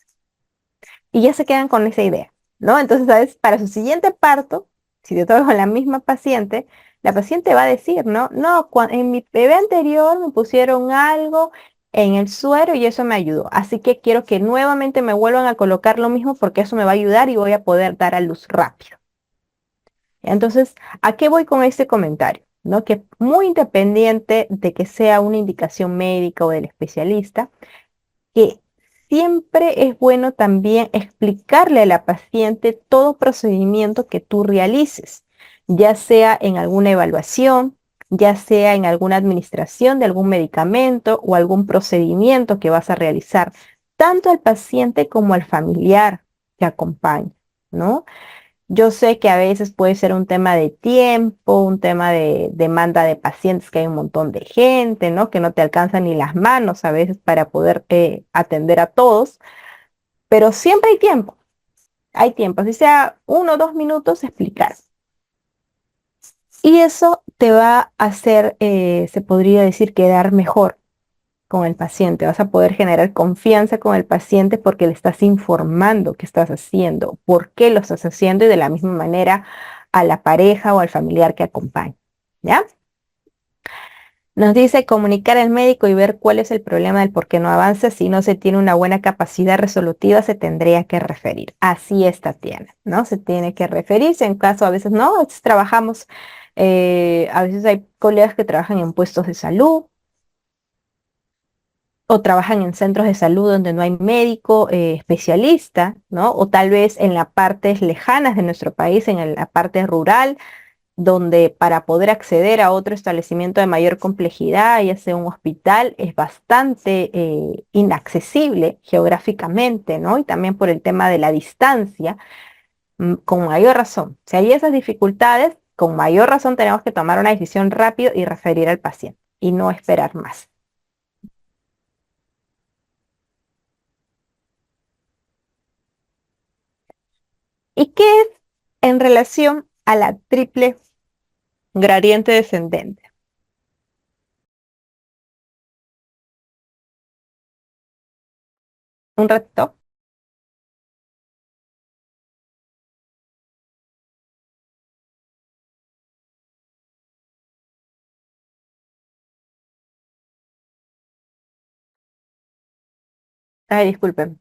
y ya se quedan con esa idea, ¿no? Entonces, ¿sabes? Para su siguiente parto, si yo trabajo con la misma paciente, la paciente va a decir, ¿no? No, en mi bebé anterior me pusieron algo en el suero y eso me ayudó. Así que quiero que nuevamente me vuelvan a colocar lo mismo porque eso me va a ayudar y voy a poder dar a luz rápido. Entonces, ¿a qué voy con este comentario? ¿No? Que muy independiente de que sea una indicación médica o del especialista, que siempre es bueno también explicarle a la paciente todo procedimiento que tú realices, ya sea en alguna evaluación, ya sea en alguna administración de algún medicamento o algún procedimiento que vas a realizar, tanto al paciente como al familiar que acompaña, ¿no? Yo sé que a veces puede ser un tema de tiempo, un tema de demanda de pacientes, que hay un montón de gente, ¿no? Que no te alcanzan ni las manos a veces para poder atender a todos, pero siempre hay tiempo, así sea 1 o 2 minutos explicar. Y eso te va a hacer, se podría decir, quedar mejor con el paciente. Vas a poder generar confianza con el paciente porque le estás informando qué estás haciendo, por qué lo estás haciendo y de la misma manera a la pareja o al familiar que acompaña. ¿Ya? Nos dice comunicar al médico y ver cuál es el problema del por qué no avanza. Si no se tiene una buena capacidad resolutiva, se tendría que referir. Así es, Tatiana, ¿no? Se tiene que referirse en caso, a veces no, a veces trabajamos, a veces hay colegas que trabajan en puestos de salud o trabajan en centros de salud donde no hay médico especialista, ¿no? O tal vez en las partes lejanas de nuestro país, la parte rural, donde para poder acceder a otro establecimiento de mayor complejidad, ya sea un hospital, es bastante inaccesible geográficamente, ¿no? Y también por el tema de la distancia, con mayor razón. Si hay esas dificultades, con mayor razón tenemos que tomar una decisión rápido y referir al paciente y no esperar más. ¿Y qué es en relación a la triple gradiente descendente? Un reto. Ay, disculpen.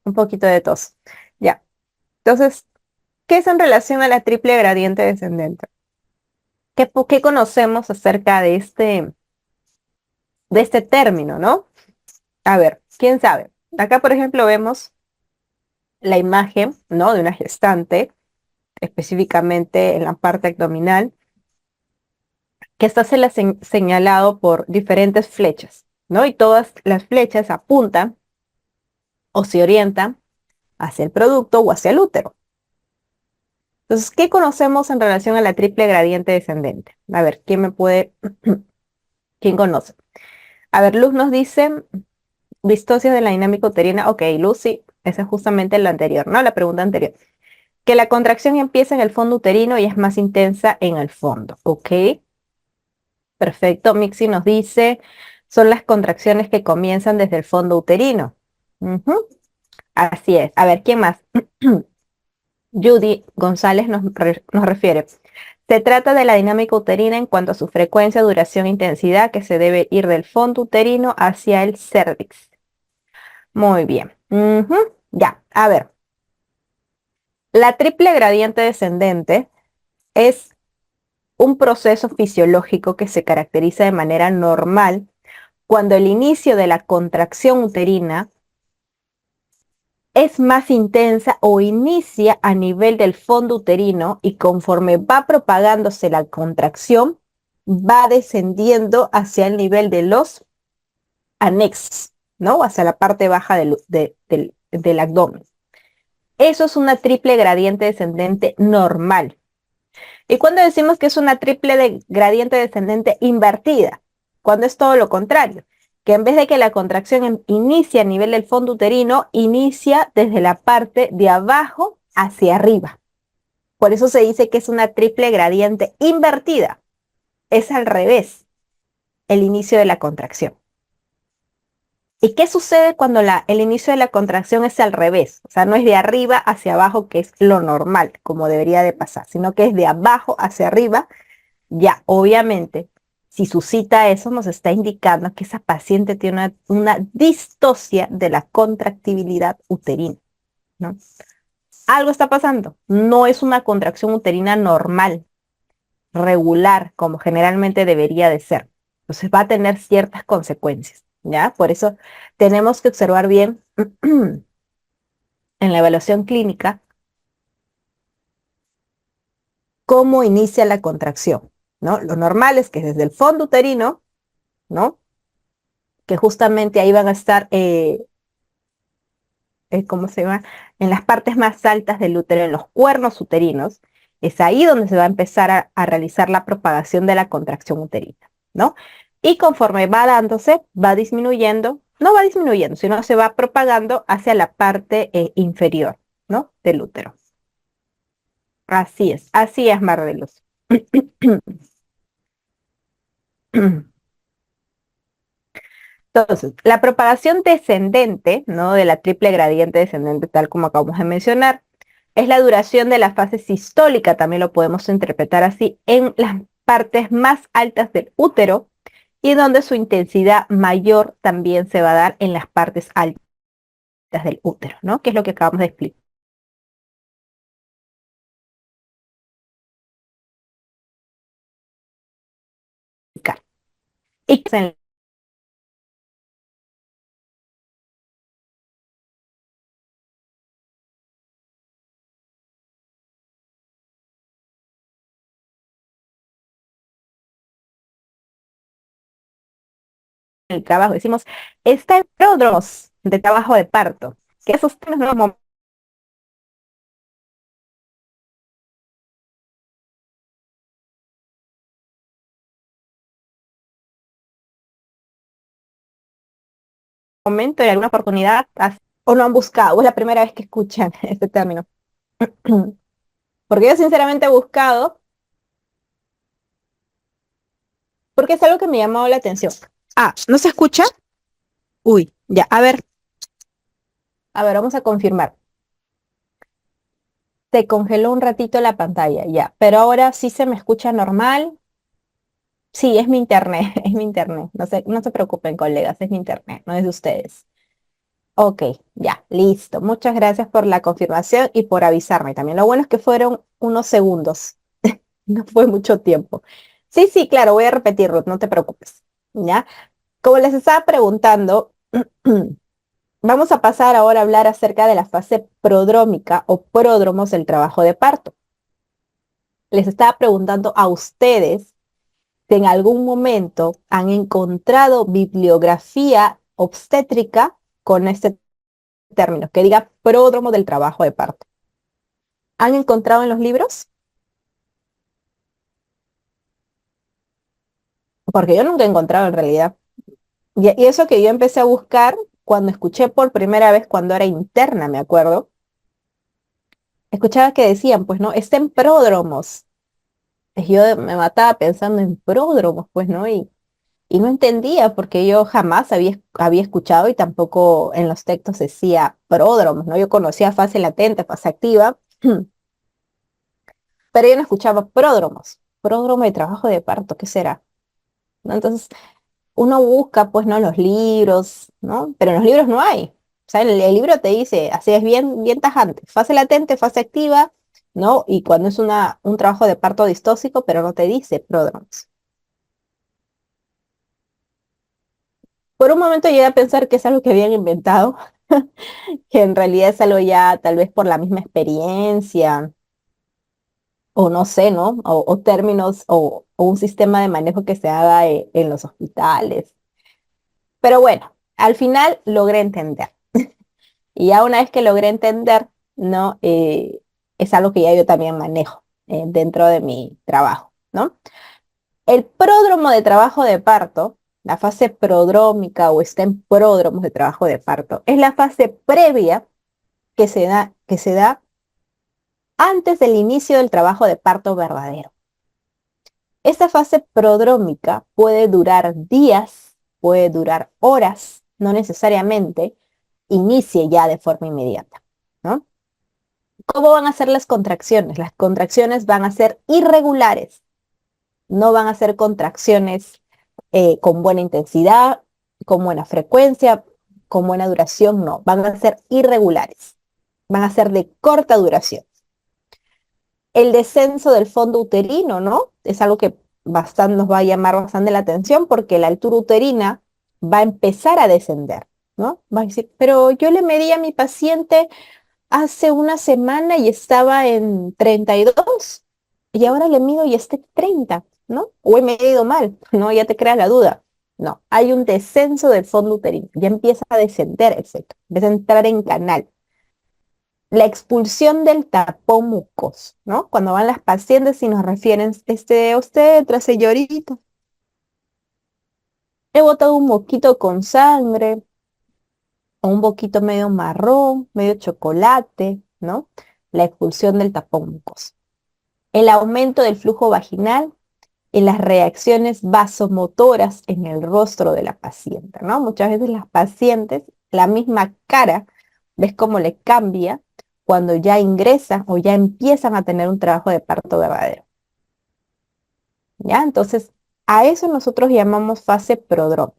Un poquito de tos. Ya. Entonces, ¿qué es en relación a la triple gradiente descendente? ¿Qué conocemos acerca de este término, ¿no? A ver, ¿quién sabe? Acá, por ejemplo, vemos la imagen, ¿no? De una gestante, específicamente en la parte abdominal, que está señalado por diferentes flechas, ¿no? Y todas las flechas apuntan o se orientan hacia el producto o hacia el útero. Entonces, ¿qué conocemos en relación a la triple gradiente descendente? A ver, ¿quién conoce? A ver, Luz nos dice distosia de la dinámica uterina. Ok, Luz, sí, esa es justamente la anterior, ¿no? La pregunta anterior. Que la contracción empieza en el fondo uterino y es más intensa en el fondo. Ok, perfecto. Mixi nos dice, son las contracciones que comienzan desde el fondo uterino. Ujú, así es. A ver, ¿quién más? Judy González nos refiere. Se trata de la dinámica uterina en cuanto a su frecuencia, duración e intensidad que se debe ir del fondo uterino hacia el cérvix. Muy bien. Ujú, ya, a ver. La triple gradiente descendente es un proceso fisiológico que se caracteriza de manera normal cuando el inicio de la contracción uterina es más intensa o inicia a nivel del fondo uterino y conforme va propagándose la contracción, va descendiendo hacia el nivel de los anexos, ¿no? Hacia la parte baja del abdomen. Eso es una triple gradiente descendente normal. ¿Y cuando decimos que es una gradiente descendente invertida? Cuando es todo lo contrario, que en vez de que la contracción inicie a nivel del fondo uterino, inicia desde la parte de abajo hacia arriba. Por eso se dice que es una triple gradiente invertida. Es al revés el inicio de la contracción. ¿Y qué sucede cuando el inicio de la contracción es al revés? O sea, no es de arriba hacia abajo, que es lo normal, como debería de pasar, sino que es de abajo hacia arriba. Ya, obviamente, si suscita eso, nos está indicando que esa paciente tiene una distosia de la contractibilidad uterina, ¿no? Algo está pasando. No es una contracción uterina normal, regular, como generalmente debería de ser. Entonces va a tener ciertas consecuencias, ¿ya? Por eso tenemos que observar bien en la evaluación clínica cómo inicia la contracción, ¿no? Lo normal es que desde el fondo uterino, ¿no? Que justamente ahí van a estar, ¿cómo se llama? En las partes más altas del útero, en los cuernos uterinos, es ahí donde se va a empezar a realizar la propagación de la contracción uterina, ¿no? Y conforme va dándose, va disminuyendo, no va disminuyendo, sino se va propagando hacia la parte inferior, ¿no? Del útero. Así es, Mar de Luz. Entonces, la propagación descendente, ¿no? De la triple gradiente descendente, tal como acabamos de mencionar, es la duración de la fase sistólica, también lo podemos interpretar así, en las partes más altas del útero y donde su intensidad mayor también se va a dar en las partes altas del útero, ¿no? Que es lo que acabamos de explicar. Y en el trabajo decimos, está en pródromos de trabajo de parto, que esos temas no momento, en alguna oportunidad, o no han buscado, o es la primera vez que escuchan este término. Porque yo sinceramente he buscado, porque es algo que me ha llamado la atención. Ah, ¿no se escucha? Uy, ya, a ver, vamos a confirmar. Se congeló un ratito la pantalla, ya, pero ahora sí se me escucha normal. Sí, es mi internet, es mi internet. No se preocupen, colegas, es mi internet, no es de ustedes. Ok, ya, listo. Muchas gracias por la confirmación y por avisarme también. Lo bueno es que fueron unos segundos, no fue mucho tiempo. Sí, sí, claro, voy a repetir, Ruth, no te preocupes. ¿Ya? Como les estaba preguntando, vamos a pasar ahora a hablar acerca de la fase prodrómica o pródromos del trabajo de parto. Les estaba preguntando a ustedes si en algún momento han encontrado bibliografía obstétrica con este término, que diga pródromo del trabajo de parto. ¿Han encontrado en los libros? Porque yo nunca he encontrado en realidad. Y eso que yo empecé a buscar cuando escuché por primera vez cuando era interna, me acuerdo. Escuchaba que decían, pues no, está en pródromos. Y yo me mataba pensando en pródromos, pues no, y no entendía porque yo jamás había escuchado y tampoco en los textos decía pródromos, ¿no? Yo conocía fase latente, fase activa, pero yo no escuchaba pródromos. Pródromo de trabajo de parto, ¿qué será? ¿No? Entonces, uno busca, pues, ¿no? Los libros, ¿no? Pero en los libros no hay. O sea, el libro te dice, así es bien, bien tajante, fase latente, fase activa, ¿no? Y cuando es un trabajo de parto distóxico, pero no te dice pródromos. Por un momento llegué a pensar que es algo que habían inventado, que en realidad es algo ya tal vez por la misma experiencia, o no sé, ¿no? O términos, o un sistema de manejo que se haga en los hospitales. Pero bueno, al final logré entender. Y ya una vez que logré entender, ¿no? Es algo que ya yo también manejo dentro de mi trabajo, ¿no? El pródromo de trabajo de parto, la fase prodrómica o está en pródromos de trabajo de parto, es la fase previa que se da antes del inicio del trabajo de parto verdadero. Esta fase prodrómica puede durar días, puede durar horas, no necesariamente inicie ya de forma inmediata, ¿no? ¿Cómo van a ser las contracciones? Las contracciones van a ser irregulares, no van a ser contracciones con buena intensidad, con buena frecuencia, con buena duración, no, van a ser irregulares, van a ser de corta duración. El descenso del fondo uterino, ¿no? Es algo que nos va a llamar bastante la atención porque la altura uterina va a empezar a descender, ¿no? Va a decir, pero yo le medí a mi paciente hace una semana y estaba en 32 y ahora le mido y está en 30, ¿no? O he medido mal, ¿no? Ya te creas la duda. No, hay un descenso del fondo uterino, ya empieza a descender el feto, empieza a entrar en canal. La expulsión del tapón mucoso, ¿no? Cuando van las pacientes y nos refieren, usted, señorita, he botado un moquito con sangre, o un poquito medio marrón, medio chocolate, ¿no? La expulsión del tapón mucoso. El aumento del flujo vaginal y las reacciones vasomotoras en el rostro de la paciente, ¿no? Muchas veces las pacientes, la misma cara, ves cómo le cambia cuando ya ingresan o ya empiezan a tener un trabajo de parto verdadero, ¿ya? Entonces, a eso nosotros llamamos fase prodrómica.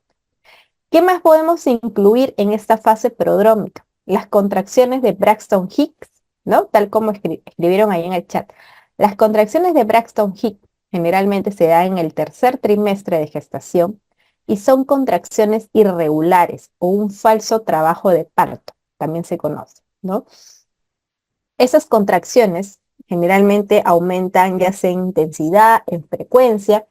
¿Qué más podemos incluir en esta fase prodrómica? Las contracciones de Braxton Hicks, ¿no? Tal como escribieron ahí en el chat. Las contracciones de Braxton Hicks generalmente se dan en el tercer trimestre de gestación y son contracciones irregulares o un falso trabajo de parto, también se conoce, ¿no? Esas contracciones generalmente aumentan ya sea en intensidad, en frecuencia,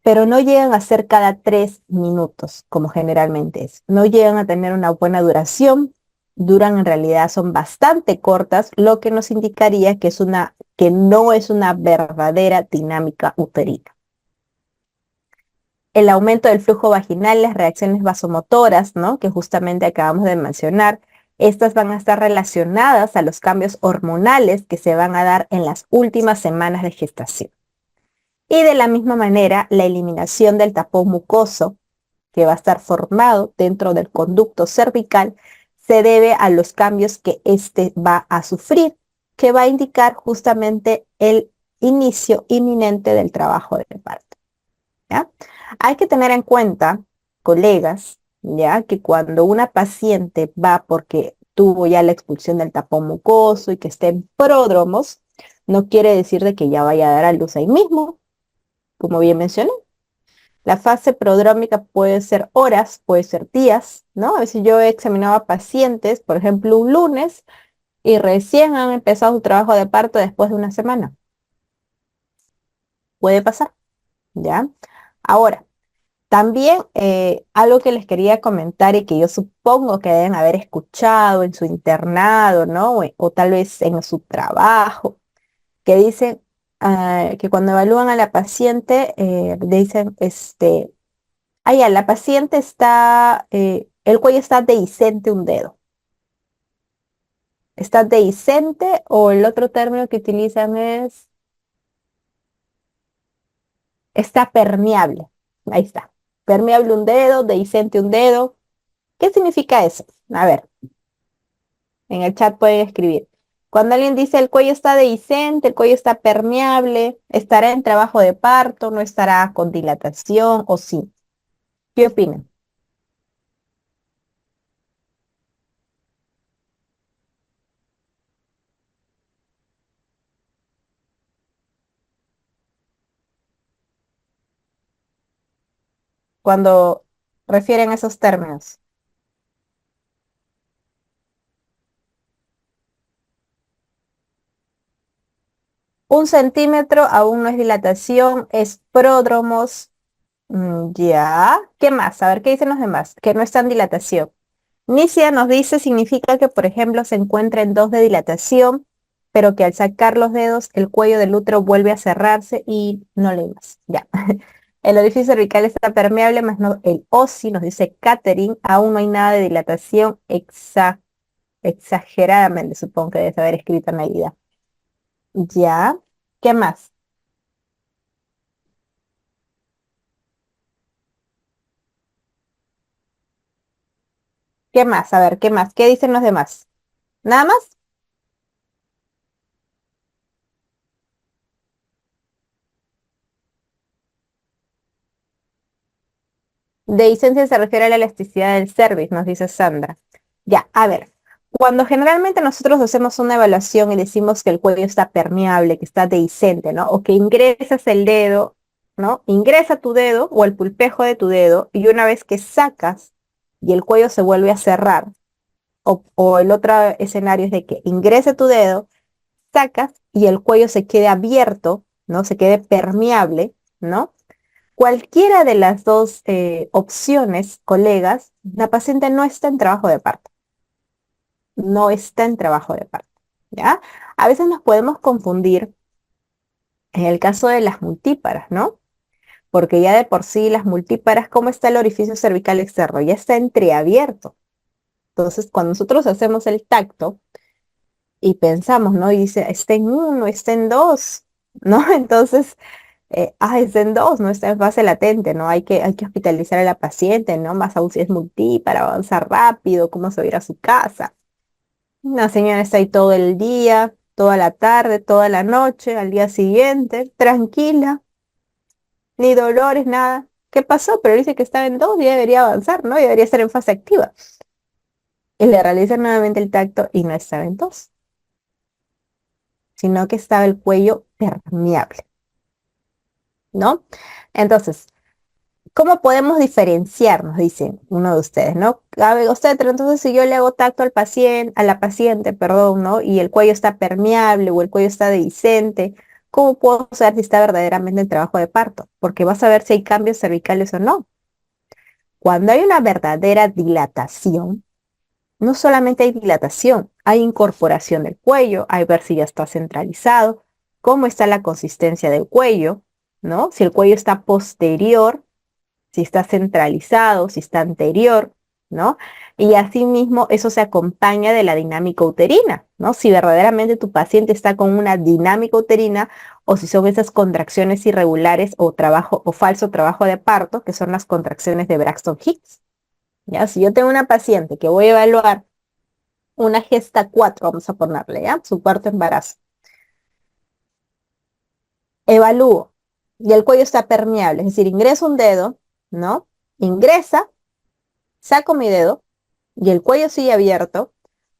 pero no llegan a ser cada 3 minutos, como generalmente es. No llegan a tener una buena duración, duran en realidad, son bastante cortas, lo que nos indicaría que no es una verdadera dinámica uterina. El aumento del flujo vaginal, las reacciones vasomotoras, ¿no? Que justamente acabamos de mencionar, estas van a estar relacionadas a los cambios hormonales que se van a dar en las últimas semanas de gestación. Y de la misma manera, la eliminación del tapón mucoso, que va a estar formado dentro del conducto cervical, se debe a los cambios que éste va a sufrir, que va a indicar justamente el inicio inminente del trabajo de parto, ¿ya? Hay que tener en cuenta, colegas, ya, que cuando una paciente va porque tuvo ya la expulsión del tapón mucoso y que esté en pródromos, no quiere decir de que ya vaya a dar a luz ahí mismo, como bien mencioné. La fase prodrómica puede ser horas, puede ser días, ¿no? A veces yo he examinado a pacientes, por ejemplo, un lunes, y recién han empezado su trabajo de parto después de una semana. Puede pasar, ¿ya? Ahora, también algo que les quería comentar y que yo supongo que deben haber escuchado en su internado, ¿no? O tal vez en su trabajo, que dicen que cuando evalúan a la paciente, dicen, la paciente está, el cuello está dehiscente un dedo. Está dehiscente o el otro término que utilizan es, está permeable. Ahí está. Permeable un dedo, dehiscente un dedo. ¿Qué significa eso? A ver, en el chat pueden escribir. Cuando alguien dice el cuello está dehiscente, el cuello está permeable, estará en trabajo de parto, no estará con dilatación o sí. ¿Qué opinan? Cuando refieren a esos términos. 1 centímetro aún no es dilatación, es pródromos. Ya. ¿Qué más? A ver, ¿qué dicen los demás? Que no está en dilatación. Nicia nos dice significa que, por ejemplo, se encuentra en 2 de dilatación, pero que al sacar los dedos el cuello del útero vuelve a cerrarse y no lee más. Ya. El orificio cervical está permeable, más no el OSI, nos dice Catherine, aún no hay nada de dilatación exageradamente, supongo que debes haber escrito en la vida. Ya. ¿Qué más? ¿Qué más? A ver, ¿qué más? ¿Qué dicen los demás? ¿Nada más? Dehiscencia se refiere a la elasticidad del cervix, nos dice Sandra. Ya, a ver, cuando generalmente nosotros hacemos una evaluación y decimos que el cuello está permeable, que está dehiscente, ¿no? O que ingresas el dedo, ¿no? Ingresa tu dedo o el pulpejo de tu dedo y una vez que sacas y el cuello se vuelve a cerrar, o el otro escenario es de que ingrese tu dedo, sacas y el cuello se quede abierto, ¿no? Se quede permeable, ¿no? Cualquiera de las dos opciones, colegas, la paciente no está en trabajo de parto, no está en trabajo de parto, ¿ya? A veces nos podemos confundir en el caso de las multíparas, ¿no? Porque ya de por sí las multíparas, ¿cómo está el orificio cervical externo? Ya está entreabierto. Entonces, cuando nosotros hacemos el tacto y pensamos, ¿no? Y dice, está en uno, está en dos, ¿no? Entonces, es en dos, no está en fase latente, ¿no? Hay que hospitalizar a la paciente, ¿no? Más aún si es multi para avanzar rápido, cómo se va a ir a su casa. La señora está ahí todo el día, toda la tarde, toda la noche, al día siguiente, tranquila, ni dolores, nada. ¿Qué pasó? Pero dice que estaba en dos y ya debería avanzar, ¿no? Y debería estar en fase activa. Y le realizan nuevamente el tacto y no estaba en dos, sino que estaba el cuello permeable, ¿no? Entonces, ¿cómo podemos diferenciarnos? Dice uno de ustedes, ¿no? A ver, usted, pero entonces si yo le hago tacto al paciente, a la paciente, perdón, ¿no? Y el cuello está permeable o el cuello está dehiscente, ¿cómo puedo saber si está verdaderamente en trabajo de parto? Porque vas a ver si hay cambios cervicales o no. Cuando hay una verdadera dilatación, no solamente hay dilatación, hay incorporación del cuello, hay ver si ya está centralizado, cómo está la consistencia del cuello, ¿no? Si el cuello está posterior, si está centralizado, si está anterior, ¿no? Y asimismo eso se acompaña de la dinámica uterina, ¿no? Si verdaderamente tu paciente está con una dinámica uterina o si son esas contracciones irregulares o trabajo o falso trabajo de parto, que son las contracciones de Braxton Hicks. ¿Ya? Si yo tengo una paciente que voy a evaluar una gesta 4, vamos a ponerle, ¿ya? Su cuarto embarazo. Evalúo y el cuello está permeable, es decir, ingreso un dedo, ¿no? Ingresa Saco mi dedo y el cuello sigue abierto,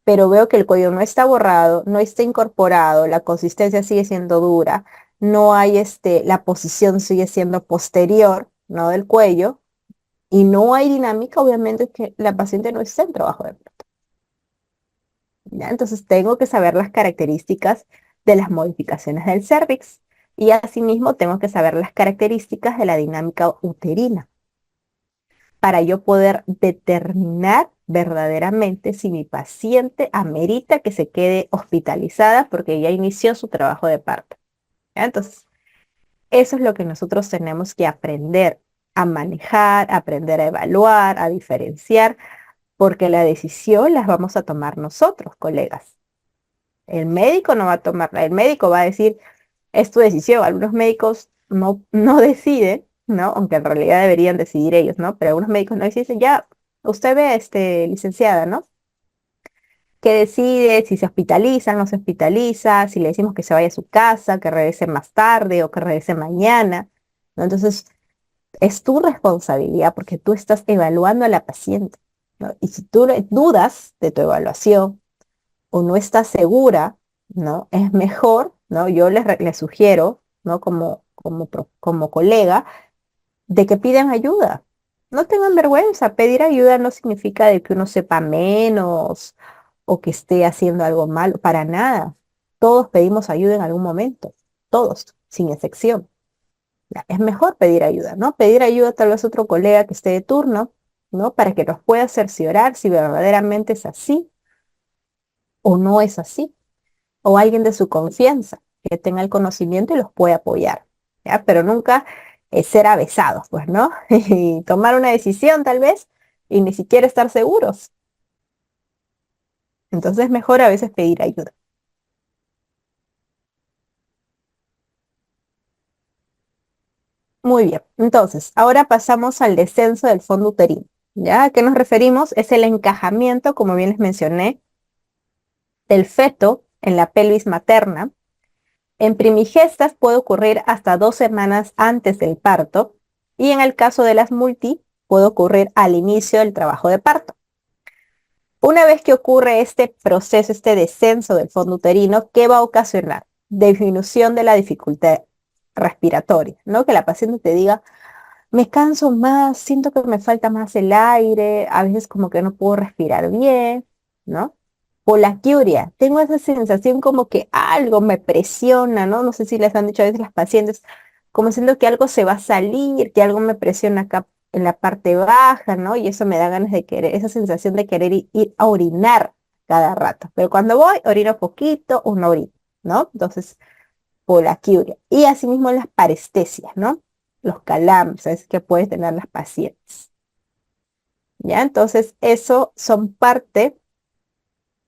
pero veo que el cuello no está borrado, no está incorporado, la consistencia sigue siendo dura, no hay la posición sigue siendo posterior, ¿no? Del cuello, y no hay dinámica, obviamente es que la paciente no está en trabajo de parto, ¿ya? Entonces tengo que saber las características de las modificaciones del cérvix y asimismo tengo que saber las características de la dinámica uterina para yo poder determinar verdaderamente si mi paciente amerita que se quede hospitalizada porque ya inició su trabajo de parto, ¿ya? Entonces, eso es lo que nosotros tenemos que aprender a manejar, aprender a evaluar, a diferenciar, porque la decisión las vamos a tomar nosotros, colegas. El médico no va a tomarla, el médico va a decir, es tu decisión. Algunos médicos no deciden, ¿no? Aunque en realidad deberían decidir ellos, ¿no? Pero algunos médicos no deciden, ya, usted ve, licenciada, ¿no? Que decide si se hospitaliza, no se hospitaliza, si le decimos que se vaya a su casa, que regrese más tarde o que regrese mañana, ¿no? Entonces, es tu responsabilidad porque tú estás evaluando a la paciente, ¿no? Y si tú dudas de tu evaluación o no estás segura, ¿no? Es mejor, ¿no? Yo les sugiero, ¿no? Como colega, de que pidan ayuda. No tengan vergüenza. Pedir ayuda no significa de que uno sepa menos o que esté haciendo algo malo, para nada. Todos pedimos ayuda en algún momento, todos, sin excepción. Ya, es mejor pedir ayuda, ¿no? Pedir ayuda tal vez a otro colega que esté de turno, ¿no? Para que nos pueda cerciorar si verdaderamente es así o no es así. O alguien de su confianza que tenga el conocimiento y los puede apoyar, ¿ya? Pero nunca ser avesados, pues, ¿no? Y tomar una decisión tal vez y ni siquiera estar seguros. Entonces es mejor a veces pedir ayuda. Muy bien, entonces ahora pasamos al descenso del fondo uterino. ¿Ya? ¿A qué nos referimos? Es el encajamiento, como bien les mencioné, del feto en la pelvis materna. En primigestas puede ocurrir hasta 2 semanas antes del parto y en el caso de las multi puede ocurrir al inicio del trabajo de parto. Una vez que ocurre este proceso, este descenso del fondo uterino, ¿qué va a ocasionar? Disminución de la dificultad respiratoria, ¿no? Que la paciente te diga, me canso más, siento que me falta más el aire, a veces como que no puedo respirar bien, ¿no? Polaquiuria, tengo esa sensación como que algo me presiona, ¿no? No sé si les han dicho a veces las pacientes, como siento que algo se va a salir, que algo me presiona acá en la parte baja, ¿no? Y eso me da ganas de querer, esa sensación de querer ir a orinar cada rato. Pero cuando voy, orino poquito o no orino, ¿no? Entonces, polaquiuria. Y asimismo las parestesias, ¿no? Los calambres, ¿sabes? Que pueden tener las pacientes. ¿Ya? Entonces, eso son parte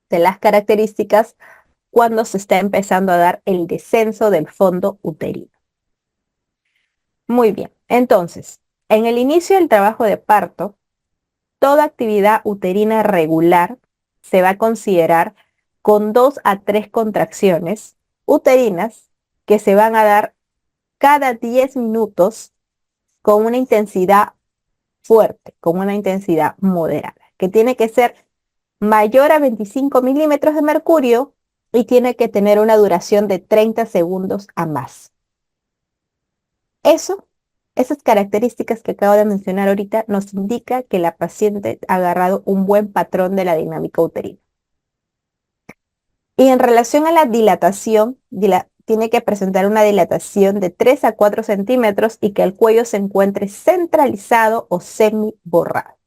de las características cuando se está empezando a dar el descenso del fondo uterino. Muy bien, entonces, en el inicio del trabajo de parto, toda actividad uterina regular se va a considerar con 2 a 3 contracciones uterinas que se van a dar cada 10 minutos con una intensidad fuerte, con una intensidad moderada, que tiene que ser mayor a 25 milímetros de mercurio y tiene que tener una duración de 30 segundos a más. Eso, esas características que acabo de mencionar ahorita nos indica que la paciente ha agarrado un buen patrón de la dinámica uterina. Y en relación a la dilatación, tiene que presentar una dilatación de 3 a 4 centímetros y que el cuello se encuentre centralizado o semi borrado.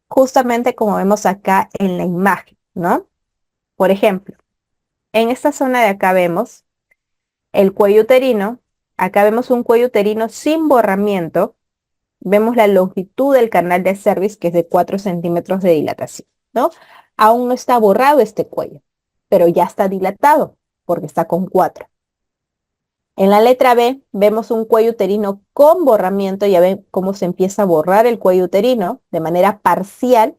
Justamente como vemos acá en la imagen, ¿no? Por ejemplo, en esta zona de acá vemos el cuello uterino, acá vemos un cuello uterino sin borramiento, vemos la longitud del canal de cervix que es de 4 centímetros de dilatación, ¿no? Aún no está borrado este cuello, pero ya está dilatado porque está con 4. En la letra B vemos un cuello uterino con borramiento, ya ven cómo se empieza a borrar el cuello uterino de manera parcial.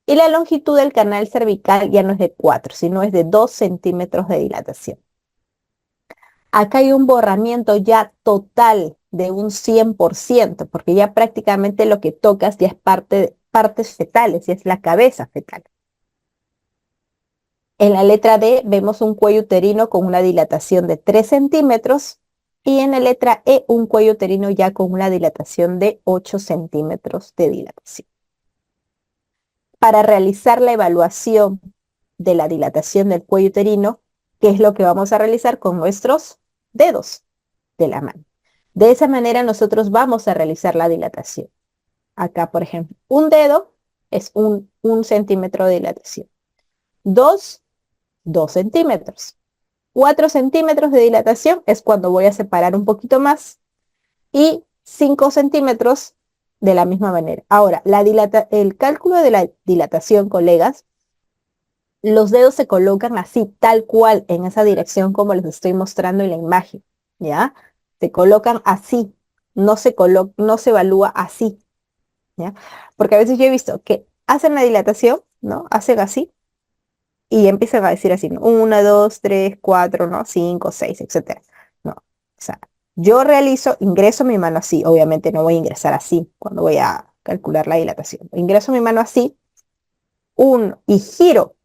Y la longitud del canal cervical ya no es de 4, sino es de 2 centímetros de dilatación. Acá hay un borramiento ya total de un 100%, porque ya prácticamente lo que tocas ya es partes fetales, y es la cabeza fetal. En la letra D vemos un cuello uterino con una dilatación de 3 centímetros y en la letra E un cuello uterino ya con una dilatación de 8 centímetros de dilatación. Para realizar la evaluación de la dilatación del cuello uterino, ¿qué es lo que vamos a realizar con nuestros dedos de la mano? De esa manera nosotros vamos a realizar la dilatación. Acá, por ejemplo, un dedo es un centímetro de dilatación. 2 centímetros. 4 centímetros de dilatación es cuando voy a separar un poquito más y 5 centímetros de la misma manera. Ahora, el cálculo de la dilatación, colegas, los dedos se colocan así, tal cual, en esa dirección como les estoy mostrando en la imagen, ¿ya? Se colocan así, no se evalúa así, ¿ya? Porque a veces yo he visto que hacen la dilatación, ¿no? Hacen así y empiezan a decir así, ¿no? 1, 2, 3, 4, ¿no? 5, 6, etcétera. No, o sea, yo ingreso mi mano así, obviamente no voy a ingresar así cuando voy a calcular la dilatación. Ingreso mi mano así, y giro.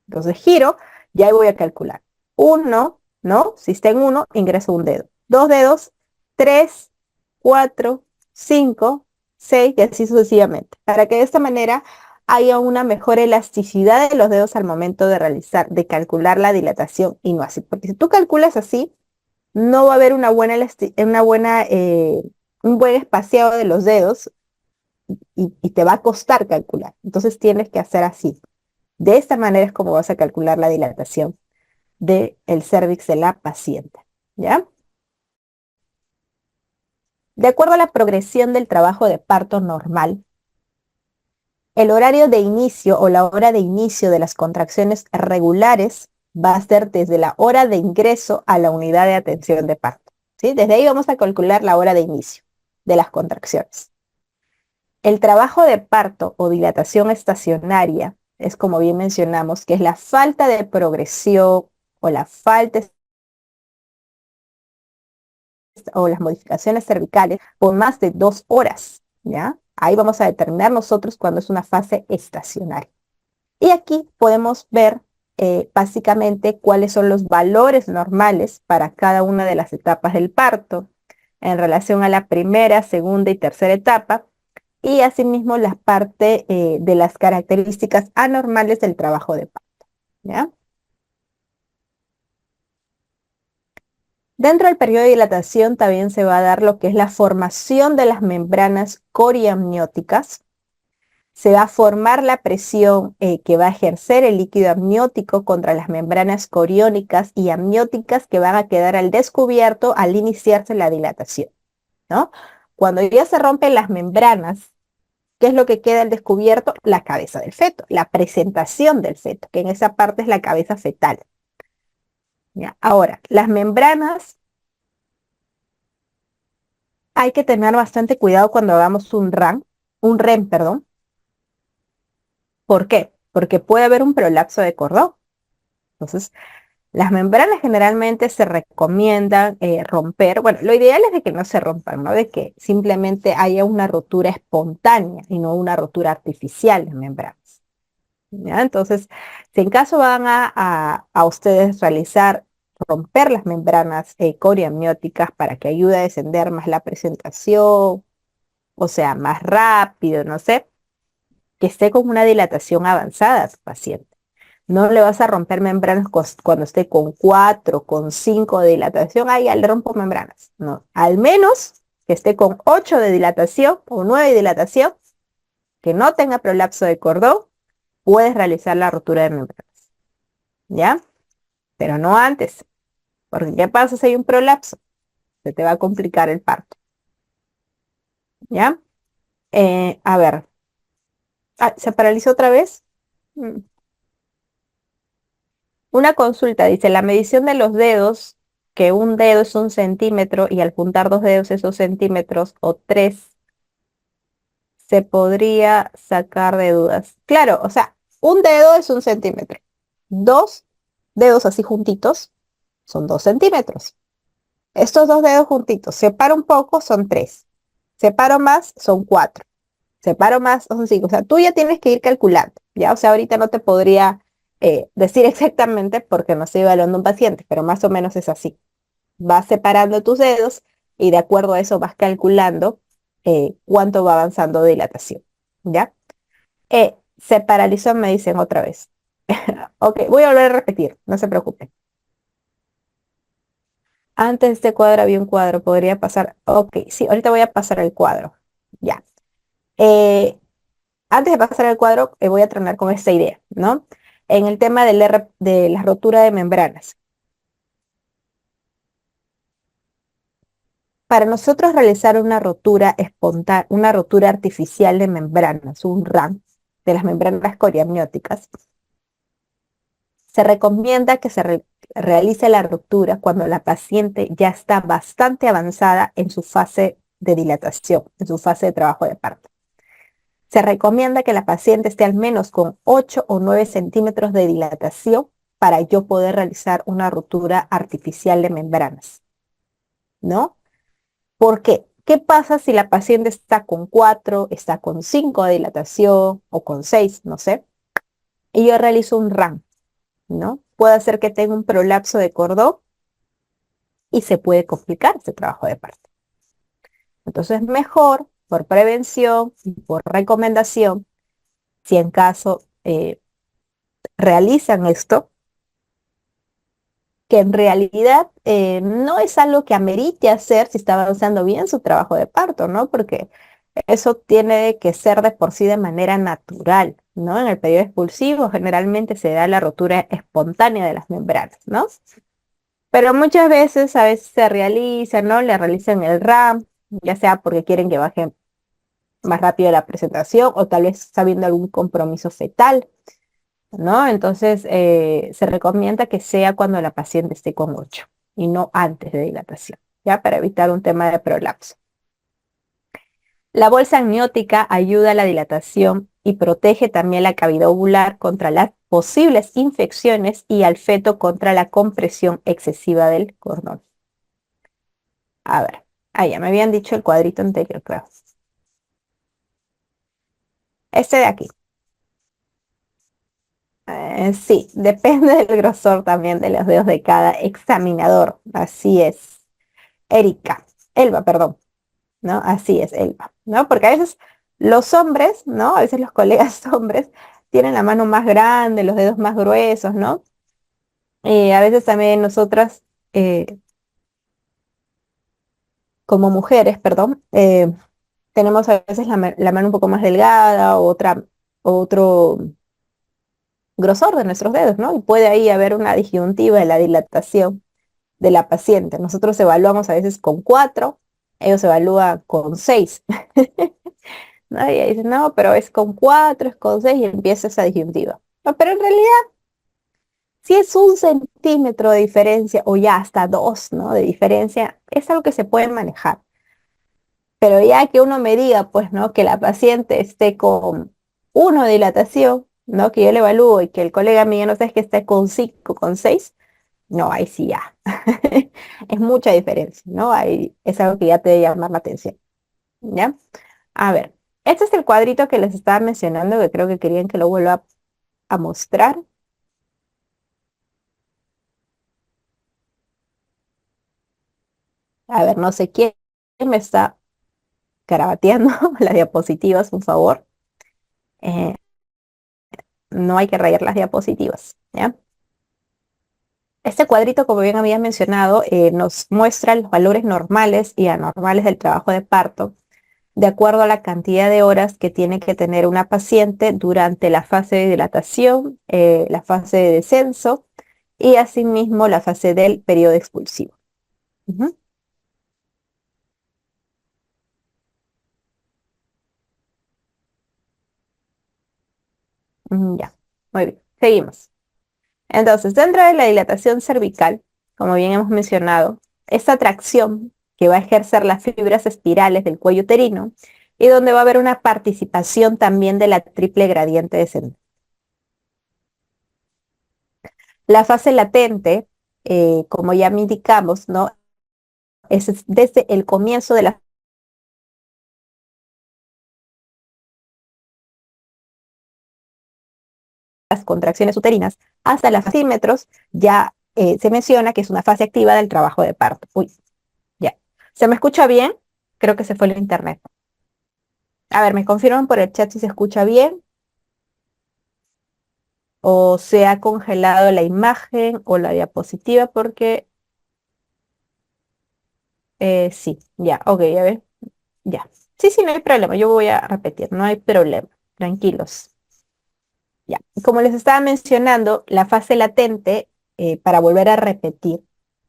Entonces giro, ya ahí voy a calcular. 1, ¿no? Si está en 1, ingreso un dedo. 2 dedos, 3, 4, 5, 6 y así sucesivamente. Para que de esta manera haya una mejor elasticidad de los dedos al momento de calcular la dilatación y no así. Porque si tú calculas así, no va a haber un buen espaciado de los dedos y te va a costar calcular. Entonces tienes que hacer así. De esta manera es como vas a calcular la dilatación del cérvix de la paciente, ¿ya? De acuerdo a la progresión del trabajo de parto normal, el horario de inicio o la hora de inicio de las contracciones regulares va a ser desde la hora de ingreso a la unidad de atención de parto, ¿sí? Desde ahí vamos a calcular la hora de inicio de las contracciones. El trabajo de parto o dilatación estacionaria es, como bien mencionamos, que es la falta de progresión o la falta o las modificaciones cervicales por más de 2 horas, ¿ya? Ahí vamos a determinar nosotros cuando es una fase estacionaria. Y aquí podemos ver básicamente cuáles son los valores normales para cada una de las etapas del parto en relación a la primera, segunda y tercera etapa, y asimismo la parte de las características anormales del trabajo de parto, ¿ya? Dentro del periodo de dilatación también se va a dar lo que es la formación de las membranas coriamnióticas. Se va a formar la presión que va a ejercer el líquido amniótico contra las membranas coriónicas y amnióticas que van a quedar al descubierto al iniciarse la dilatación, ¿no? Cuando ya se rompen las membranas, ¿qué es lo que queda al descubierto? La cabeza del feto, la presentación del feto, que en esa parte es la cabeza fetal, ¿ya? Ahora, las membranas hay que tener bastante cuidado cuando hagamos un REM, perdón. ¿Por qué? Porque puede haber un prolapso de cordón. Entonces, las membranas generalmente se recomiendan romper. Bueno, lo ideal es de que no se rompan, ¿no? De que simplemente haya una rotura espontánea y no una rotura artificial de membranas, ¿ya? Entonces, si en caso van a ustedes romper las membranas coriamnióticas para que ayude a descender más la presentación, o sea, más rápido, no sé, que esté con una dilatación avanzada a su paciente. No le vas a romper membranas cuando esté con 4, con 5 de dilatación. Ahí ya le rompo membranas. No, al menos que esté con 8 de dilatación o 9 de dilatación, que no tenga prolapso de cordón, puedes realizar la rotura de membranas, ¿ya? Pero no antes, porque ¿qué pasa si hay un prolapso? Se te va a complicar el parto, ¿ya? A ver, ¿se paralizó otra vez? Mm. Una consulta, dice, la medición de los dedos, que un dedo es 1 centímetro y al juntar 2 dedos es 2 centímetros o 3, se podría sacar de dudas. Claro, o sea, un dedo es 1 centímetro. 2 dedos así juntitos son 2 centímetros. Estos dos dedos juntitos, separo un poco, son 3. Separo más, son 4. Separo más, son 5. O sea, tú ya tienes que ir calculando, ¿ya? O sea, ahorita no te podría decir exactamente porque no estoy evaluando un paciente, pero más o menos es así. Vas separando tus dedos y de acuerdo a eso vas calculando cuánto va avanzando de dilatación, ¿ya? Se paralizó, me dicen otra vez. Ok, voy a volver a repetir, no se preocupen. Antes de este cuadro había un cuadro, podría pasar. Ok, sí, ahorita voy a pasar el cuadro. Ya. Eh, Antes de pasar al cuadro, voy a terminar con esta idea, ¿no? En el tema de la rotura de membranas. Para nosotros realizar una rotura espontánea, una rotura artificial de membranas, un RAM de las membranas coriamnióticas, se recomienda que realice la ruptura cuando la paciente ya está bastante avanzada en su fase de dilatación, en su fase de trabajo de parto. Se recomienda que la paciente esté al menos con 8 o 9 centímetros de dilatación para yo poder realizar una ruptura artificial de membranas, ¿no? ¿Por qué? ¿Qué pasa si la paciente está con 4, está con 5 de dilatación o con 6, no sé? Y yo realizo un RAM, ¿no? Puede hacer que tenga un prolapso de cordón y se puede complicar este trabajo de parto. Entonces, mejor por prevención y por recomendación, si en caso realizan esto, que en realidad no es algo que amerite hacer si está avanzando bien su trabajo de parto, ¿no? Porque eso tiene que ser de por sí de manera natural, ¿no? En el periodo expulsivo generalmente se da la rotura espontánea de las membranas, ¿no? Pero muchas veces, a veces se realiza, ¿no? Le realizan el RAM, ya sea porque quieren que baje más rápido la presentación o tal vez está habiendo algún compromiso fetal, ¿no? Entonces, se recomienda que sea cuando la paciente esté con 8 y no antes de dilatación, ¿ya? Para evitar un tema de prolapso. La bolsa amniótica ayuda a la dilatación y protege también la cavidad ovular contra las posibles infecciones y al feto contra la compresión excesiva del cordón. A ver, ya me habían dicho el cuadrito anterior, creo. Este de aquí. Sí, depende del grosor también de los dedos de cada examinador. Así es. Elba, perdón, ¿no? Así es, Elba, ¿no? Porque a veces los hombres, ¿no? A veces los colegas hombres tienen la mano más grande, los dedos más gruesos, ¿no? A veces también nosotras, como mujeres, perdón, tenemos a veces la mano un poco más delgada o otro grosor de nuestros dedos, ¿no? Y puede ahí haber una disyuntiva en la dilatación de la paciente. Nosotros evaluamos a veces con 4, ellos evalúan con 6. ¿No? Y ahí dicen, no, pero es con 4, es con 6 y empieza esa disyuntiva. No, pero en realidad, si es 1 centímetro de diferencia o ya hasta 2, ¿no? De diferencia, es algo que se puede manejar. Pero ya que uno me diga, pues, ¿no? Que la paciente esté con 1 de dilatación, ¿no? Que yo le evalúo y que el colega mío no sé, es que esté con 5, con 6, no, ahí sí ya. Es mucha diferencia, ¿no? Ahí es algo que ya te debe llamar la atención, ¿ya? A ver, este es el cuadrito que les estaba mencionando, que creo que querían que lo vuelva a mostrar. A ver, no sé quién me está carabateando las diapositivas, por favor. Eh, no hay que rayar las diapositivas, ¿ya? Este cuadrito, como bien había mencionado, nos muestra los valores normales y anormales del trabajo de parto, de acuerdo a la cantidad de horas que tiene que tener una paciente durante la fase de dilatación, la fase de descenso y asimismo la fase del periodo expulsivo. Ujú. Ya, muy bien, seguimos. Entonces, dentro de la dilatación cervical, como bien hemos mencionado, esta tracción que va a ejercer las fibras espirales del cuello uterino y donde va a haber una participación también de la triple gradiente descendente. La fase latente como ya me indicamos, ¿no? Es desde el comienzo de las contracciones uterinas hasta las centímetros, ya se menciona que es una fase activa del trabajo de parto. Uy, ya. ¿Se me escucha bien? Creo que se fue el internet. A ver, me confirman por el chat si se escucha bien o se ha congelado la imagen o la diapositiva porque sí, ya, ok, ya ven, ya. Sí, sí, no hay problema, yo voy a repetir, no hay problema, tranquilos. Ya, como les estaba mencionando, la fase latente, para volver a repetir,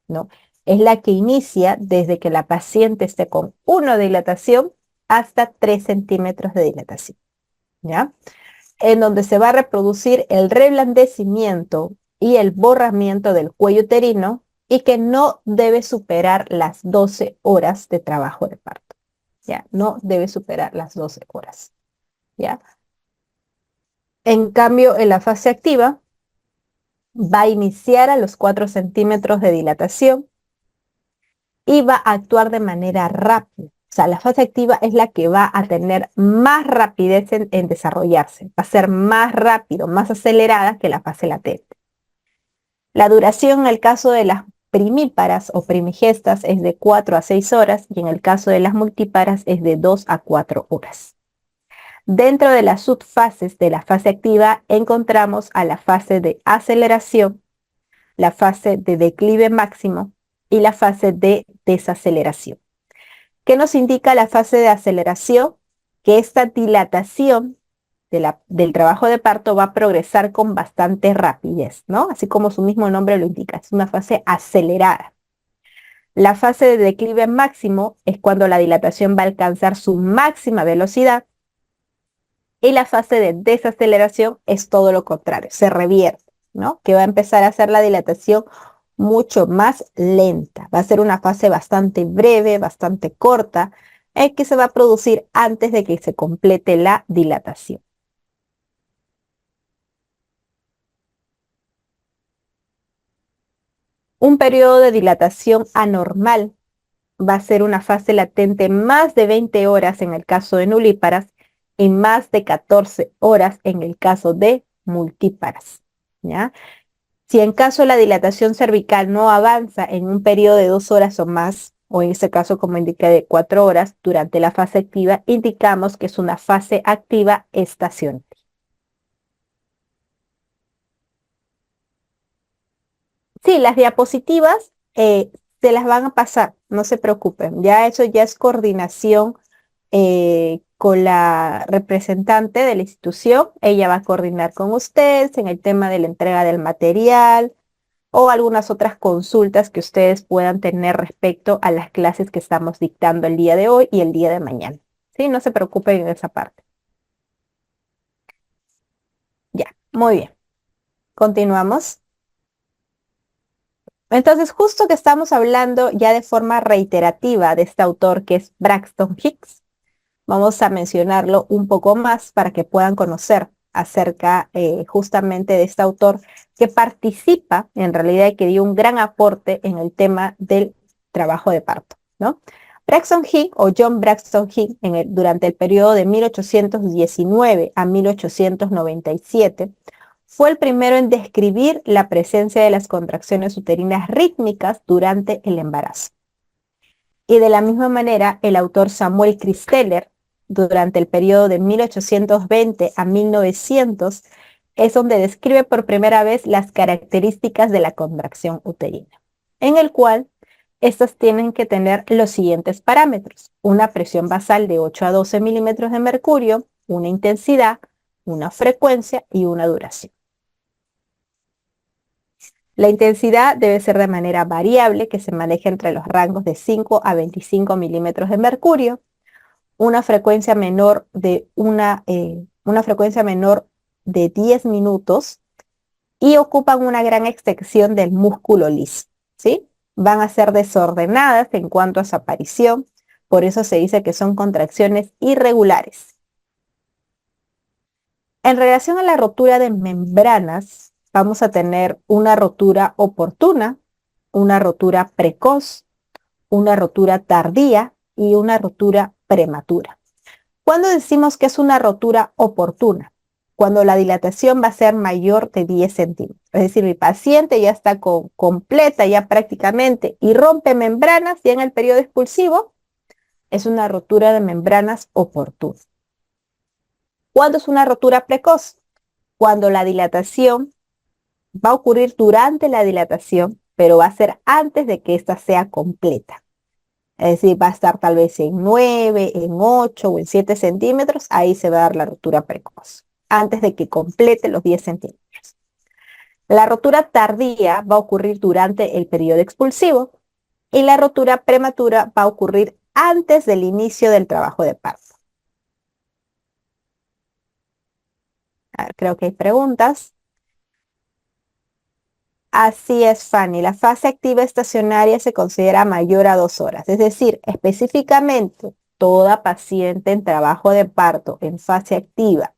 ¿no? Es la que inicia desde que la paciente esté con 1 dilatación hasta 3 centímetros de dilatación, ¿ya? En donde se va a reproducir el reblandecimiento y el borramiento del cuello uterino y que no debe superar las 12 horas de trabajo de parto, ¿ya? No debe superar las 12 horas, ¿ya? En cambio, en la fase activa, va a iniciar a los 4 centímetros de dilatación y va a actuar de manera rápida. O sea, la fase activa es la que va a tener más rapidez en desarrollarse, va a ser más rápido, más acelerada que la fase latente. La duración en el caso de las primíparas o primigestas es de 4 a 6 horas y en el caso de las multíparas es de 2 a 4 horas. Dentro de las subfases de la fase activa encontramos a la fase de aceleración, la fase de declive máximo y la fase de desaceleración. ¿Qué nos indica la fase de aceleración? Que esta dilatación del trabajo de parto va a progresar con bastante rapidez, ¿no? Así como su mismo nombre lo indica, es una fase acelerada. La fase de declive máximo es cuando la dilatación va a alcanzar su máxima velocidad y la fase de desaceleración es todo lo contrario, se revierte, ¿no? Que va a empezar a hacer la dilatación mucho más lenta. Va a ser una fase bastante breve, bastante corta, que se va a producir antes de que se complete la dilatación. Un periodo de dilatación anormal va a ser una fase latente más de 20 horas en el caso de nulíparas y más de 14 horas en el caso de multíparas, ¿ya? Si en caso la dilatación cervical no avanza en un periodo de 2 horas o más, o en este caso como indica de 4 horas, durante la fase activa, indicamos que es una fase activa estacional. Sí, las diapositivas se las van a pasar, no se preocupen, ya eso ya es coordinación con la representante de la institución, ella va a coordinar con ustedes en el tema de la entrega del material, o algunas otras consultas que ustedes puedan tener respecto a las clases que estamos dictando el día de hoy y el día de mañana. ¿Sí? No se preocupen en esa parte. Ya, muy bien. Continuamos. Entonces, justo que estamos hablando ya de forma reiterativa de este autor que es Braxton Hicks, vamos a mencionarlo un poco más para que puedan conocer acerca justamente de este autor que participa en realidad y que dio un gran aporte en el tema del trabajo de parto, ¿no? Braxton Hicks o John Braxton Hicks durante el periodo de 1819 a 1897 fue el primero en describir la presencia de las contracciones uterinas rítmicas durante el embarazo. Y de la misma manera, el autor Samuel Christeller, durante el periodo de 1820 a 1900, es donde describe por primera vez las características de la contracción uterina, en el cual estas tienen que tener los siguientes parámetros: una presión basal de 8 a 12 milímetros de mercurio, una intensidad, una frecuencia y una duración. La intensidad debe ser de manera variable, que se maneje entre los rangos de 5 a 25 milímetros de mercurio, una frecuencia menor de una frecuencia menor de 10 minutos y ocupan una gran extensión del músculo liso, ¿sí? Van a ser desordenadas en cuanto a su aparición, por eso se dice que son contracciones irregulares. En relación a la rotura de membranas, vamos a tener una rotura oportuna, una rotura precoz, una rotura tardía y una rotura prematura. ¿Cuándo decimos que es una rotura oportuna? Cuando la dilatación va a ser mayor de 10 centímetros. Es decir, mi paciente ya está completa ya prácticamente y rompe membranas ya en el periodo expulsivo, es una rotura de membranas oportuna. ¿Cuándo es una rotura precoz? Cuando la dilatación va a ocurrir durante la dilatación, pero va a ser antes de que ésta sea completa. Es decir, va a estar tal vez en 9, en 8 o en 7 centímetros, ahí se va a dar la rotura precoz, antes de que complete los 10 centímetros. La rotura tardía va a ocurrir durante el periodo expulsivo y la rotura prematura va a ocurrir antes del inicio del trabajo de parto. A ver, creo que hay preguntas. Así es, Fanny. La fase activa estacionaria se considera mayor a 2 horas. Es decir, específicamente, toda paciente en trabajo de parto en fase activa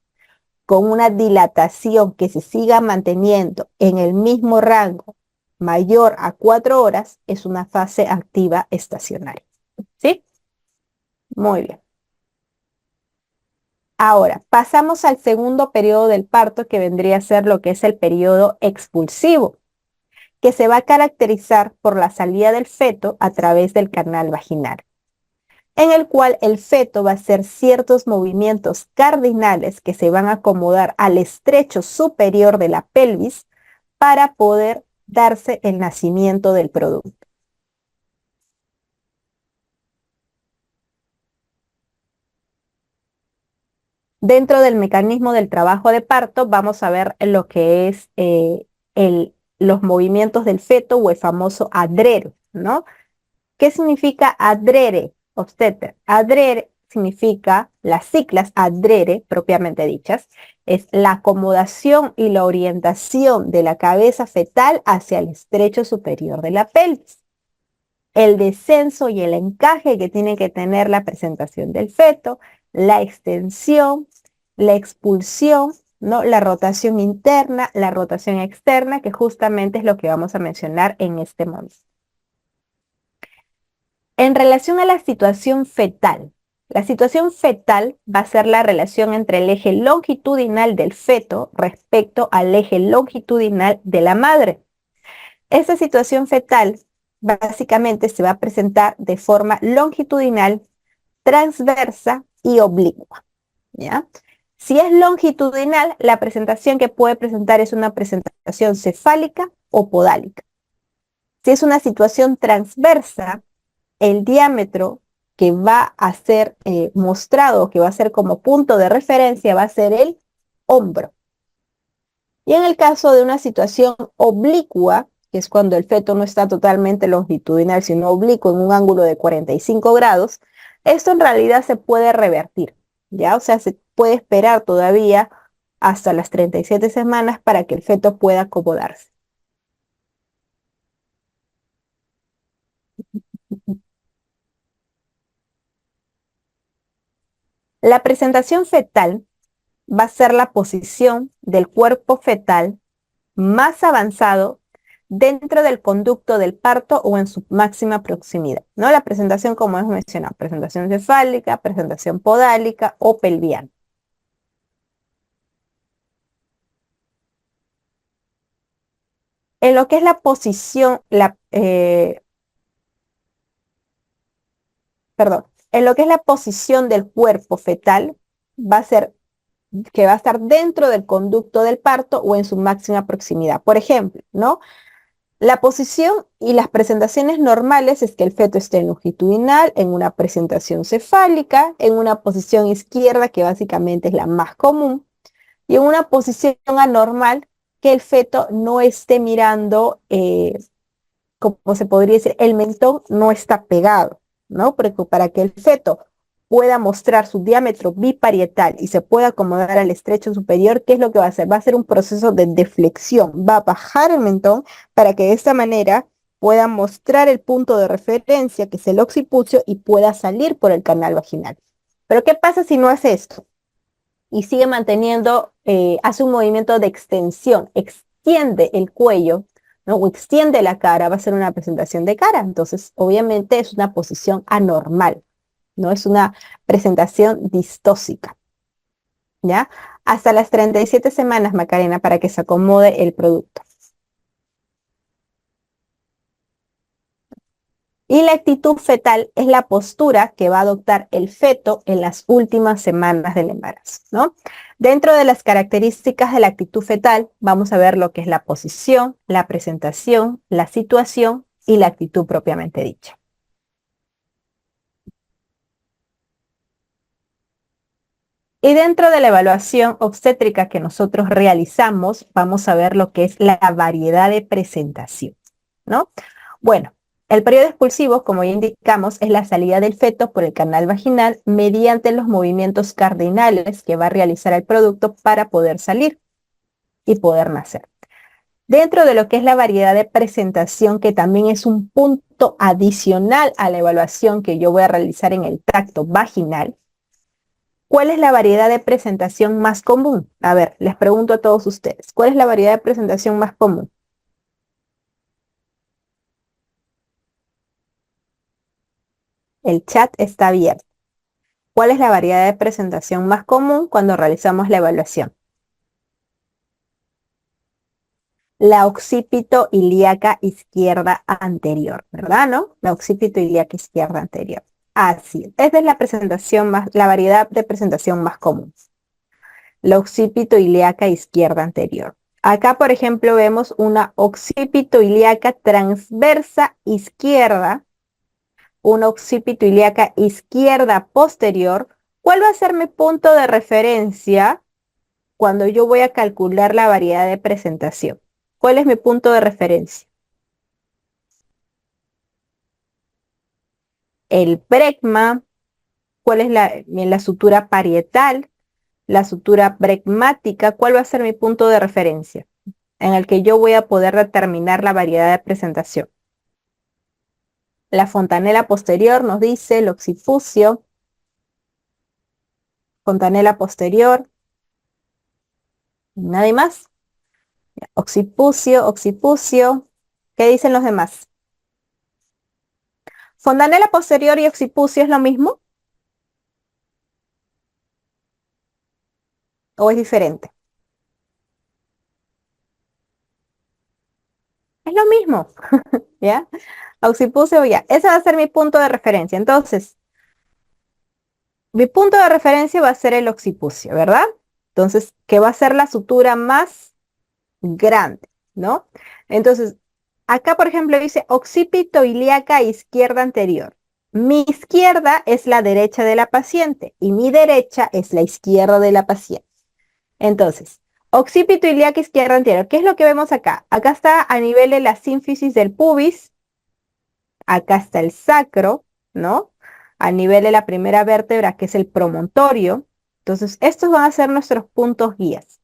con una dilatación que se siga manteniendo en el mismo rango mayor a 4 horas es una fase activa estacionaria. ¿Sí? Muy bien. Ahora, pasamos al segundo periodo del parto que vendría a ser lo que es el periodo expulsivo, que se va a caracterizar por la salida del feto a través del canal vaginal, en el cual el feto va a hacer ciertos movimientos cardinales que se van a acomodar al estrecho superior de la pelvis para poder darse el nacimiento del producto. Dentro del mecanismo del trabajo de parto vamos a ver lo que es los movimientos del feto o el famoso adrere, ¿no? ¿Qué significa adrere, obstetra? Adrere significa, las siglas adrere propiamente dichas, es la acomodación y la orientación de la cabeza fetal hacia el estrecho superior de la pelvis. El descenso y el encaje que tiene que tener la presentación del feto, la extensión, la expulsión, ¿no? La rotación interna, la rotación externa, que justamente es lo que vamos a mencionar en este momento. En relación a la situación fetal va a ser la relación entre el eje longitudinal del feto respecto al eje longitudinal de la madre. Esta situación fetal básicamente se va a presentar de forma longitudinal, transversa y oblicua, ¿ya? Si es longitudinal, la presentación que puede presentar es una presentación cefálica o podálica. Si es una situación transversa, el diámetro que va a ser mostrado, que va a ser como punto de referencia, va a ser el hombro. Y en el caso de una situación oblicua, que es cuando el feto no está totalmente longitudinal, sino oblicuo en un ángulo de 45 grados, esto en realidad se puede revertir, ¿ya? O sea, se puede esperar todavía hasta las 37 semanas para que el feto pueda acomodarse. La presentación fetal va a ser la posición del cuerpo fetal más avanzado dentro del conducto del parto o en su máxima proximidad, ¿no? La presentación, como hemos mencionado, presentación cefálica, presentación podálica o pelviana. En lo que es la posición, en lo que es la posición del cuerpo fetal, va a ser que va a estar dentro del conducto del parto o en su máxima proximidad. Por ejemplo, ¿no? La posición y las presentaciones normales es que el feto esté longitudinal, en una presentación cefálica, en una posición izquierda, que básicamente es la más común, y en una posición anormal, que el feto no esté mirando, como se podría decir, el mentón no está pegado, ¿no? Porque para que el feto pueda mostrar su diámetro biparietal y se pueda acomodar al estrecho superior, ¿qué es lo que va a hacer? Va a ser un proceso de deflexión, va a bajar el mentón para que de esta manera pueda mostrar el punto de referencia, que es el occipucio, y pueda salir por el canal vaginal. Pero ¿qué pasa si no hace esto? Y sigue manteniendo, hace un movimiento de extensión, extiende el cuello ¿no? O extiende la cara, va a ser una presentación de cara. Entonces, obviamente es una posición anormal, ¿no? Es una presentación distósica, ¿ya? Hasta las 37 semanas, Macarena, para que se acomode el producto. Y la actitud fetal es la postura que va a adoptar el feto en las últimas semanas del embarazo, ¿no? Dentro de las características de la actitud fetal, vamos a ver lo que es la posición, la presentación, la situación y la actitud propiamente dicha. Y dentro de la evaluación obstétrica que nosotros realizamos, vamos a ver lo que es la variedad de presentación, ¿no? Bueno, el periodo expulsivo, como ya indicamos, es la salida del feto por el canal vaginal mediante los movimientos cardinales que va a realizar el producto para poder salir y poder nacer. Dentro de lo que es la variedad de presentación, que también es un punto adicional a la evaluación que yo voy a realizar en el tracto vaginal, ¿cuál es la variedad de presentación más común? A ver, les pregunto a todos ustedes, ¿cuál es la variedad de presentación más común? El chat está abierto. ¿Cuál es la variedad de presentación más común cuando realizamos la evaluación? La occipito ilíaca izquierda anterior, ¿verdad? ¿No? La occipito ilíaca izquierda anterior. Así es. Esta es la presentación más, la variedad de presentación más común. La occipito ilíaca izquierda anterior. Acá, por ejemplo, vemos una occipito ilíaca transversa izquierda, una occipito ilíaca izquierda posterior. ¿Cuál va a ser mi punto de referencia cuando yo voy a calcular la variedad de presentación? ¿Cuál es mi punto de referencia? El brecma. ¿Cuál es la sutura parietal? La sutura brecmática. ¿Cuál va a ser mi punto de referencia en el que yo voy a poder determinar la variedad de presentación? La fontanela posterior nos dice el occipucio. Fontanela posterior. Nadie más. Occipucio, occipucio. ¿Qué dicen los demás? ¿Fontanela posterior y occipucio es lo mismo o es diferente? Es lo mismo, ¿ya? Occipucio, ya. Ese va a ser mi punto de referencia. Entonces, mi punto de referencia va a ser el occipucio, ¿verdad? Entonces, que va a ser la sutura más grande, ¿no? Entonces, acá, por ejemplo, dice occipito ilíaca izquierda anterior. Mi izquierda es la derecha de la paciente y mi derecha es la izquierda de la paciente. Entonces, occipito ilíaca izquierda anterior. ¿Qué es lo que vemos acá? Acá está a nivel de la sínfisis del pubis. Acá está el sacro, ¿no? A nivel de la primera vértebra, que es el promontorio. Entonces, estos van a ser nuestros puntos guías.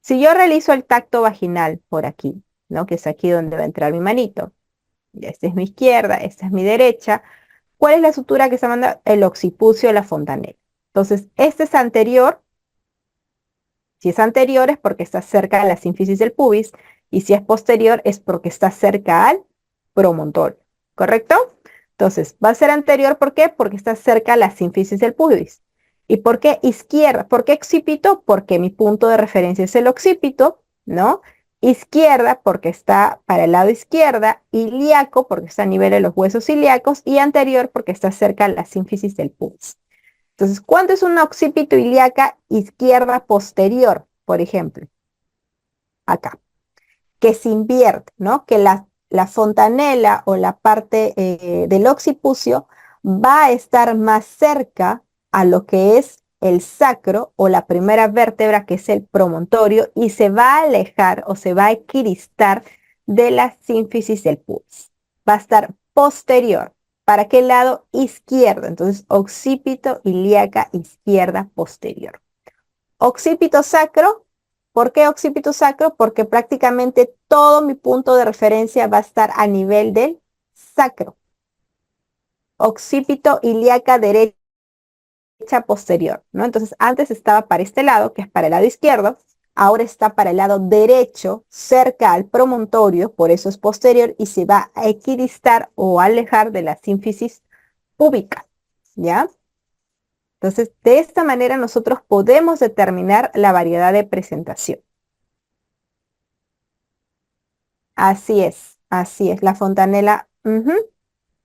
Si yo realizo el tacto vaginal por aquí, ¿no? Que es aquí donde va a entrar mi manito. Esta es mi izquierda, esta es mi derecha. ¿Cuál es la sutura que se manda? El occipucio de la fontanela. Entonces, este es anterior. Si es anterior es porque está cerca de la sínfisis del pubis. Y si es posterior es porque está cerca al promontorio. ¿Correcto? Entonces, va a ser anterior, ¿por qué? Porque está cerca a la sínfisis del pubis. ¿Y por qué izquierda? ¿Por qué occipito? Porque mi punto de referencia es el occipito, ¿no? Izquierda porque está para el lado izquierda, ilíaco porque está a nivel de los huesos ilíacos y anterior porque está cerca a la sínfisis del pubis. Entonces, ¿cuánto es una occipito ilíaca izquierda posterior, por ejemplo? Acá, que se invierte, ¿no? Que la fontanela o la parte del occipucio va a estar más cerca a lo que es el sacro o la primera vértebra, que es el promontorio, y se va a alejar o se va a equidistar de la sínfisis del pubis. Va a estar posterior. ¿Para qué lado? Izquierdo. Entonces, occipito ilíaca izquierda posterior. Occipito sacro. ¿Por qué occipito sacro? Porque prácticamente todo mi punto de referencia va a estar a nivel del sacro. Occipito ilíaca derecha posterior, ¿no? Entonces, antes estaba para este lado, que es para el lado izquierdo. ahora está para el lado derecho, cerca al promontorio, por eso es posterior, y se va a equidistar o alejar de la sínfisis púbica, ¿ya? Entonces, de esta manera nosotros podemos determinar la variedad de presentación. Así es, la fontanela,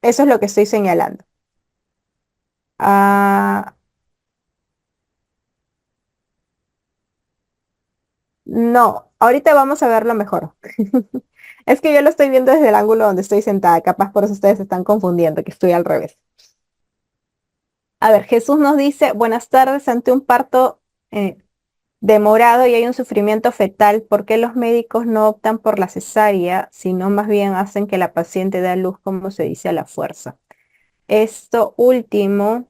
eso es lo que estoy señalando. Ah, no, ahorita vamos a verlo mejor. Es que yo lo estoy viendo desde el ángulo donde estoy sentada, capaz por eso ustedes se están confundiendo, que estoy al revés. A ver, Jesús nos dice, buenas tardes, ante un parto demorado y hay un sufrimiento fetal, ¿por qué los médicos no optan por la cesárea, sino más bien hacen que la paciente dé a luz, como se dice, a la fuerza? Esto último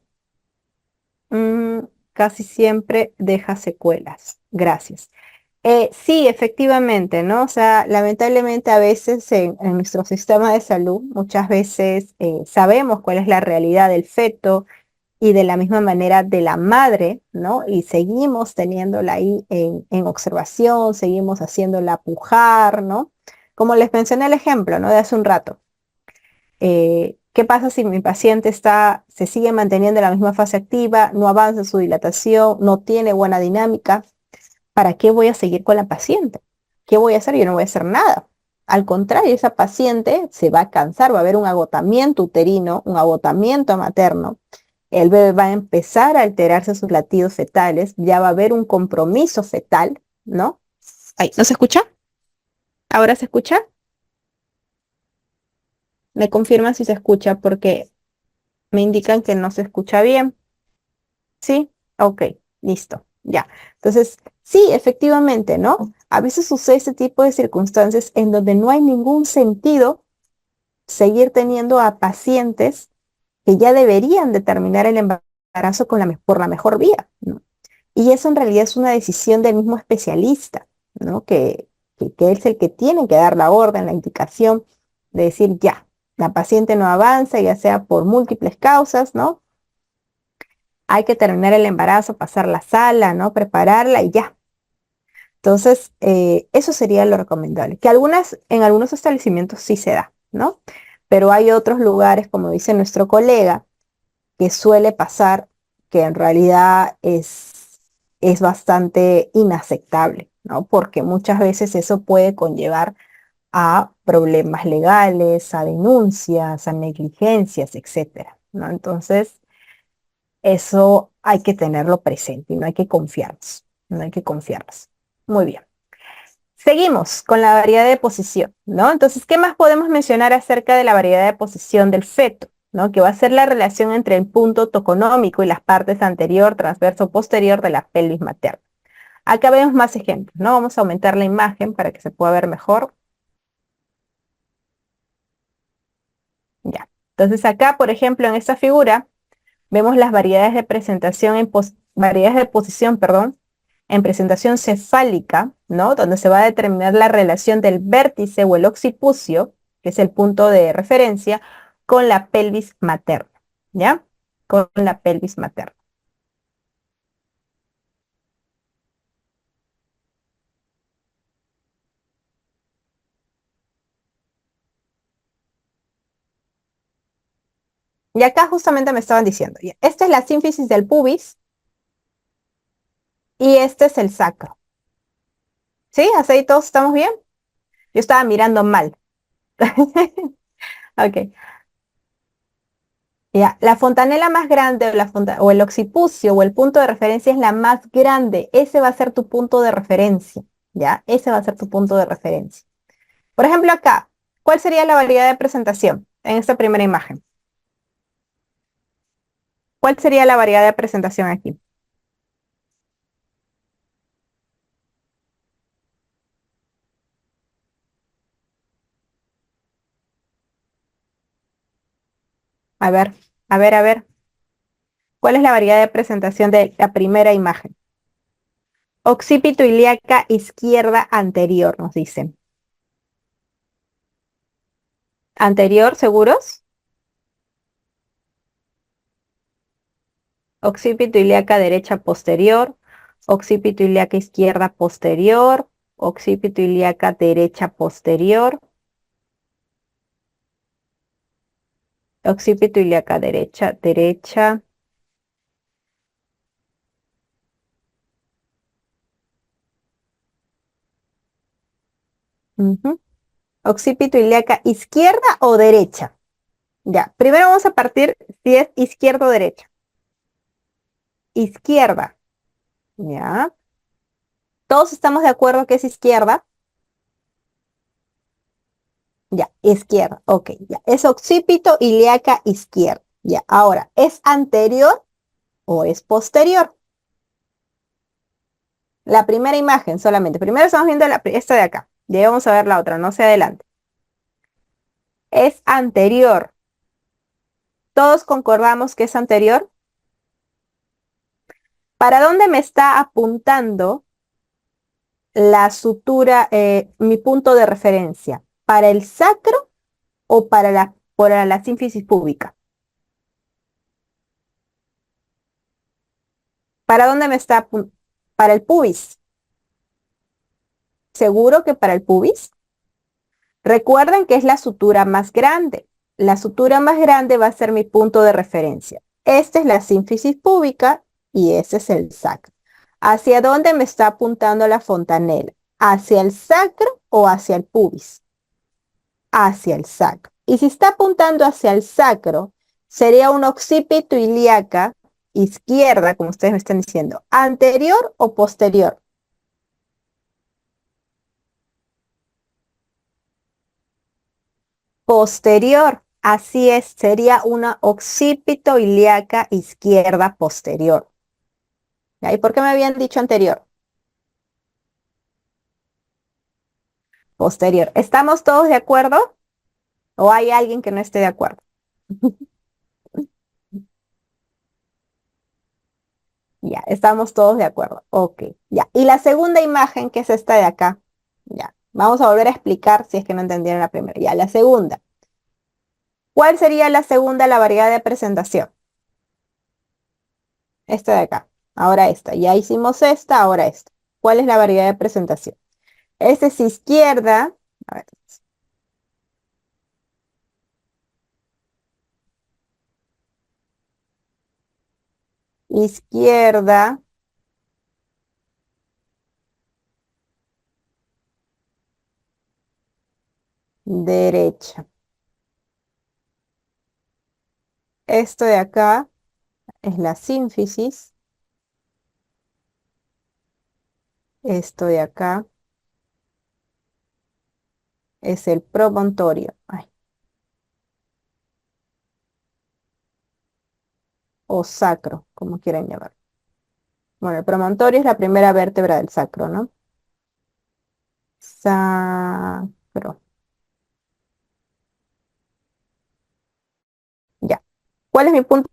mm, casi siempre deja secuelas. Gracias. Sí, efectivamente, ¿no? O sea, lamentablemente a veces en nuestro sistema de salud, muchas veces sabemos cuál es la realidad del feto y de la misma manera de la madre, ¿no? Y seguimos teniéndola ahí en observación, seguimos haciéndola pujar, ¿no? Como les mencioné el ejemplo, ¿no? De hace un rato. ¿Qué pasa si mi paciente se sigue manteniendo en la misma fase activa, no avanza su dilatación, no tiene buena dinámica? ¿Para qué voy a seguir con la paciente? ¿Qué voy a hacer? Yo no voy a hacer nada. Al contrario, esa paciente se va a cansar, va a haber un agotamiento uterino, un agotamiento materno. El bebé va a empezar a alterarse sus latidos fetales, ya va a haber un compromiso fetal, ¿no? Ay, ¿no se escucha? ¿Ahora se escucha? Me confirman si se escucha porque me indican que no se escucha bien. ¿Sí? Ok, listo, ya. Entonces, sí, efectivamente, ¿no? A veces sucede ese tipo de circunstancias en donde no hay ningún sentido seguir teniendo a pacientes que ya deberían de terminar el embarazo por la mejor vía, ¿no? Y eso en realidad es una decisión del mismo especialista, ¿no? Que es el que tiene que dar la orden, la indicación de decir ya, la paciente no avanza, ya sea por múltiples causas, ¿no? Hay que terminar el embarazo, pasar la sala, ¿no? Prepararla y ya. Entonces, eso sería lo recomendable. Que en algunos establecimientos sí se da, ¿no? Pero hay otros lugares, como dice nuestro colega, que suele pasar que en realidad es bastante inaceptable, ¿no? Porque muchas veces eso puede conllevar a problemas legales, a denuncias, a negligencias, etcétera, ¿no? Entonces, eso hay que tenerlo presente y no hay que confiarnos, no hay que confiarnos. Muy bien. Seguimos con la variedad de posición, ¿no? Entonces, ¿qué más podemos mencionar acerca de la variedad de posición del feto? ¿No? Que va a ser la relación entre el punto toconómico y las partes anterior, transverso, posterior de la pelvis materna. Acá vemos más ejemplos, ¿no? Vamos a aumentar la imagen para que se pueda ver mejor. Ya. Entonces acá, por ejemplo, en esta figura, vemos las variedades de presentación variedades de posición, perdón, en presentación cefálica, ¿no? Donde se va a determinar la relación del vértice o el occipucio, que es el punto de referencia, con la pelvis materna, ¿ya? Con la pelvis materna. Y acá justamente me estaban diciendo, ya, esta es la sínfisis del pubis y este es el sacro. ¿Sí? ¿Hasta ahí todos estamos bien? Yo estaba mirando mal. Ok. Ya, la fontanela más grande o el occipucio o el punto de referencia es la más grande. Ese va a ser tu punto de referencia. ¿Ya? Ese va a ser tu punto de referencia. Por ejemplo, acá, ¿cuál sería la variedad de presentación en esta primera imagen? ¿Cuál sería la variedad de presentación aquí? A ver, a ver, a ver. ¿Cuál es la variedad de presentación de la primera imagen? Occipito ilíaca izquierda anterior, nos dicen. ¿Anterior, seguros? Occipito ilíaca derecha posterior. Occipito ilíaca izquierda posterior, occipito ilíaca derecha posterior, occipito ilíaca derecha, derecha, ujú. Occipito ilíaca izquierda o derecha. Ya, primero vamos a partir si es izquierda o derecha. Izquierda, ya. Todos estamos de acuerdo que es izquierda. Ya, izquierda, ok, ya. Es occipito ilíaca izquierda. Ya, ahora, ¿es anterior o es posterior? La primera imagen solamente. Primero estamos viendo esta de acá. Ya vamos a ver la otra, no se adelante. Es anterior. ¿Todos concordamos que es anterior? ¿Para dónde me está apuntando la sutura, mi punto de referencia? ¿Para el sacro o para la sínfisis púbica? ¿Para dónde me está apuntando? Para el pubis. ¿Seguro que para el pubis? Recuerden que es la sutura más grande. La sutura más grande va a ser mi punto de referencia. Esta es la sínfisis púbica y ese es el sacro. ¿Hacia dónde me está apuntando la fontanela? ¿Hacia el sacro o hacia el pubis? Hacia el sacro. Y si está apuntando hacia el sacro, sería un occipito ilíaca izquierda, como ustedes me están diciendo, anterior o posterior. Posterior, así es, sería una occipito ilíaca izquierda posterior. ¿Y por qué me habían dicho anterior? Posterior. ¿Estamos todos de acuerdo? ¿O hay alguien que no esté de acuerdo? Ya, estamos todos de acuerdo. Ok, ya. Y la segunda imagen, que es esta de acá. Ya, vamos a volver a explicar si es que no entendieron la primera. Ya, la segunda. ¿Cuál sería la segunda, la variedad de presentación? Esta de acá. Ahora esta. Ya hicimos esta, ahora esta. ¿Cuál es la variedad de presentación? Esta es izquierda. A ver, izquierda, derecha. Esto de acá es la sínfisis. Esto de acá es el promontorio. Ay, o sacro, como quieran llamar. Bueno, el promontorio es la primera vértebra del sacro, ¿no? Sacro. Ya. ¿Cuál es mi punto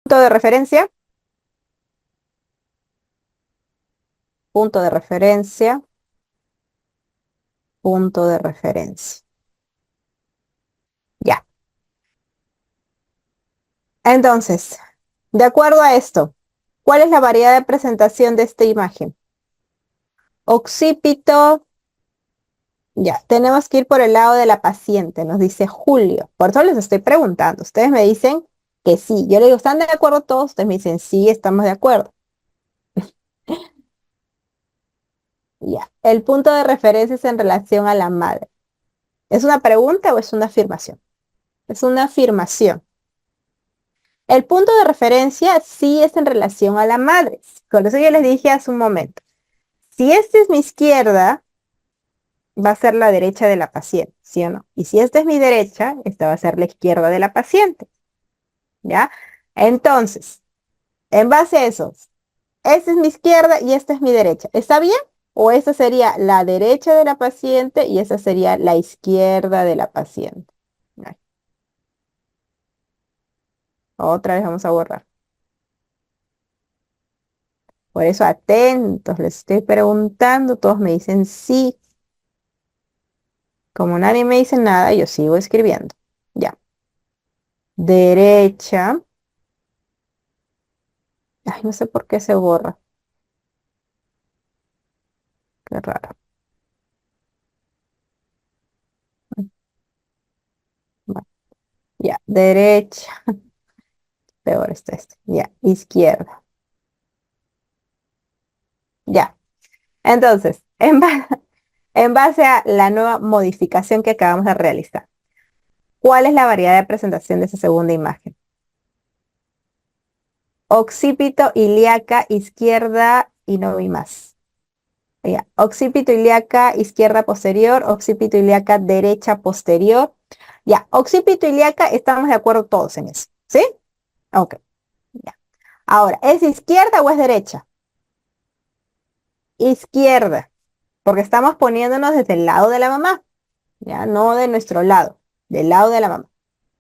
de referencia? Punto de referencia, punto de referencia. Ya. Entonces, de acuerdo a esto, ¿cuál es la variedad de presentación de esta imagen? Occipito. Ya, tenemos que ir por el lado de la paciente, nos dice Julio. Por eso les estoy preguntando. Ustedes me dicen que sí. Yo le digo, ¿están de acuerdo todos? Ustedes me dicen, sí, estamos de acuerdo. Ya, el punto de referencia es en relación a la madre. ¿Es una pregunta o es una afirmación? Es una afirmación. El punto de referencia sí es en relación a la madre. Por eso yo les dije hace un momento. Si esta es mi izquierda, va a ser la derecha de la paciente, ¿sí o no? Y si esta es mi derecha, esta va a ser la izquierda de la paciente. ¿Ya? Entonces, en base a eso, esta es mi izquierda y esta es mi derecha. ¿Está bien? ¿O esta sería la derecha de la paciente y esa sería la izquierda de la paciente? Ay, otra vez vamos a borrar. Por eso atentos, les estoy preguntando, todos me dicen sí. Como nadie me dice nada, yo sigo escribiendo. Ya. Derecha. Ay, no sé por qué se borra. Qué raro. Va, ya. Derecha. Peor está este. Ya. Izquierda. Ya. Entonces, en base a la nueva modificación que acabamos de realizar, ¿cuál es la variedad de presentación de esa segunda imagen? Occipito, ilíaca, izquierda y no vi más. Ya. Occipito, ilíaca, izquierda posterior, occipito, ilíaca, derecha posterior. Ya, occipito, ilíaca, estamos de acuerdo todos en eso, ¿sí? Ok, ya. Ahora, ¿es izquierda o es derecha? Izquierda, porque estamos poniéndonos desde el lado de la mamá, ya, no de nuestro lado, del lado de la mamá.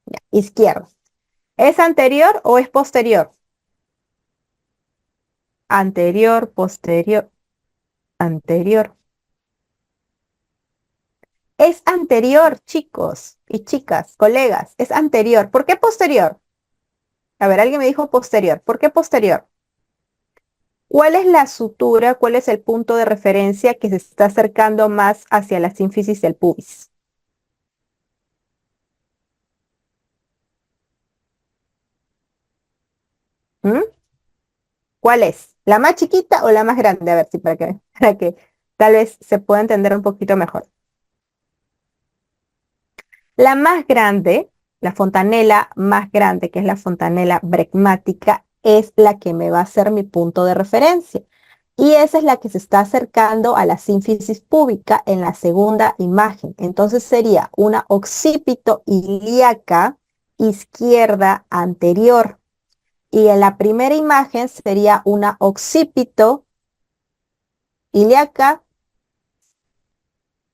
Ya, izquierda. ¿Es anterior o es posterior? Anterior, posterior, anterior. Es anterior, chicos y chicas, colegas, es anterior. ¿Por qué posterior? A ver, alguien me dijo posterior. ¿Por qué posterior? ¿Cuál es la sutura? ¿Cuál es el punto de referencia que se está acercando más hacia la sínfisis del pubis? ¿Mm? ¿Cuál es? ¿La más chiquita o la más grande? A ver si para que tal vez se pueda entender un poquito mejor. La más grande, la fontanela más grande, que es la fontanela bregmática, es la que me va a ser mi punto de referencia. Y esa es la que se está acercando a la sínfisis púbica en la segunda imagen. Entonces sería una occipito ilíaca izquierda anterior. Y en la primera imagen sería una occipito ilíaca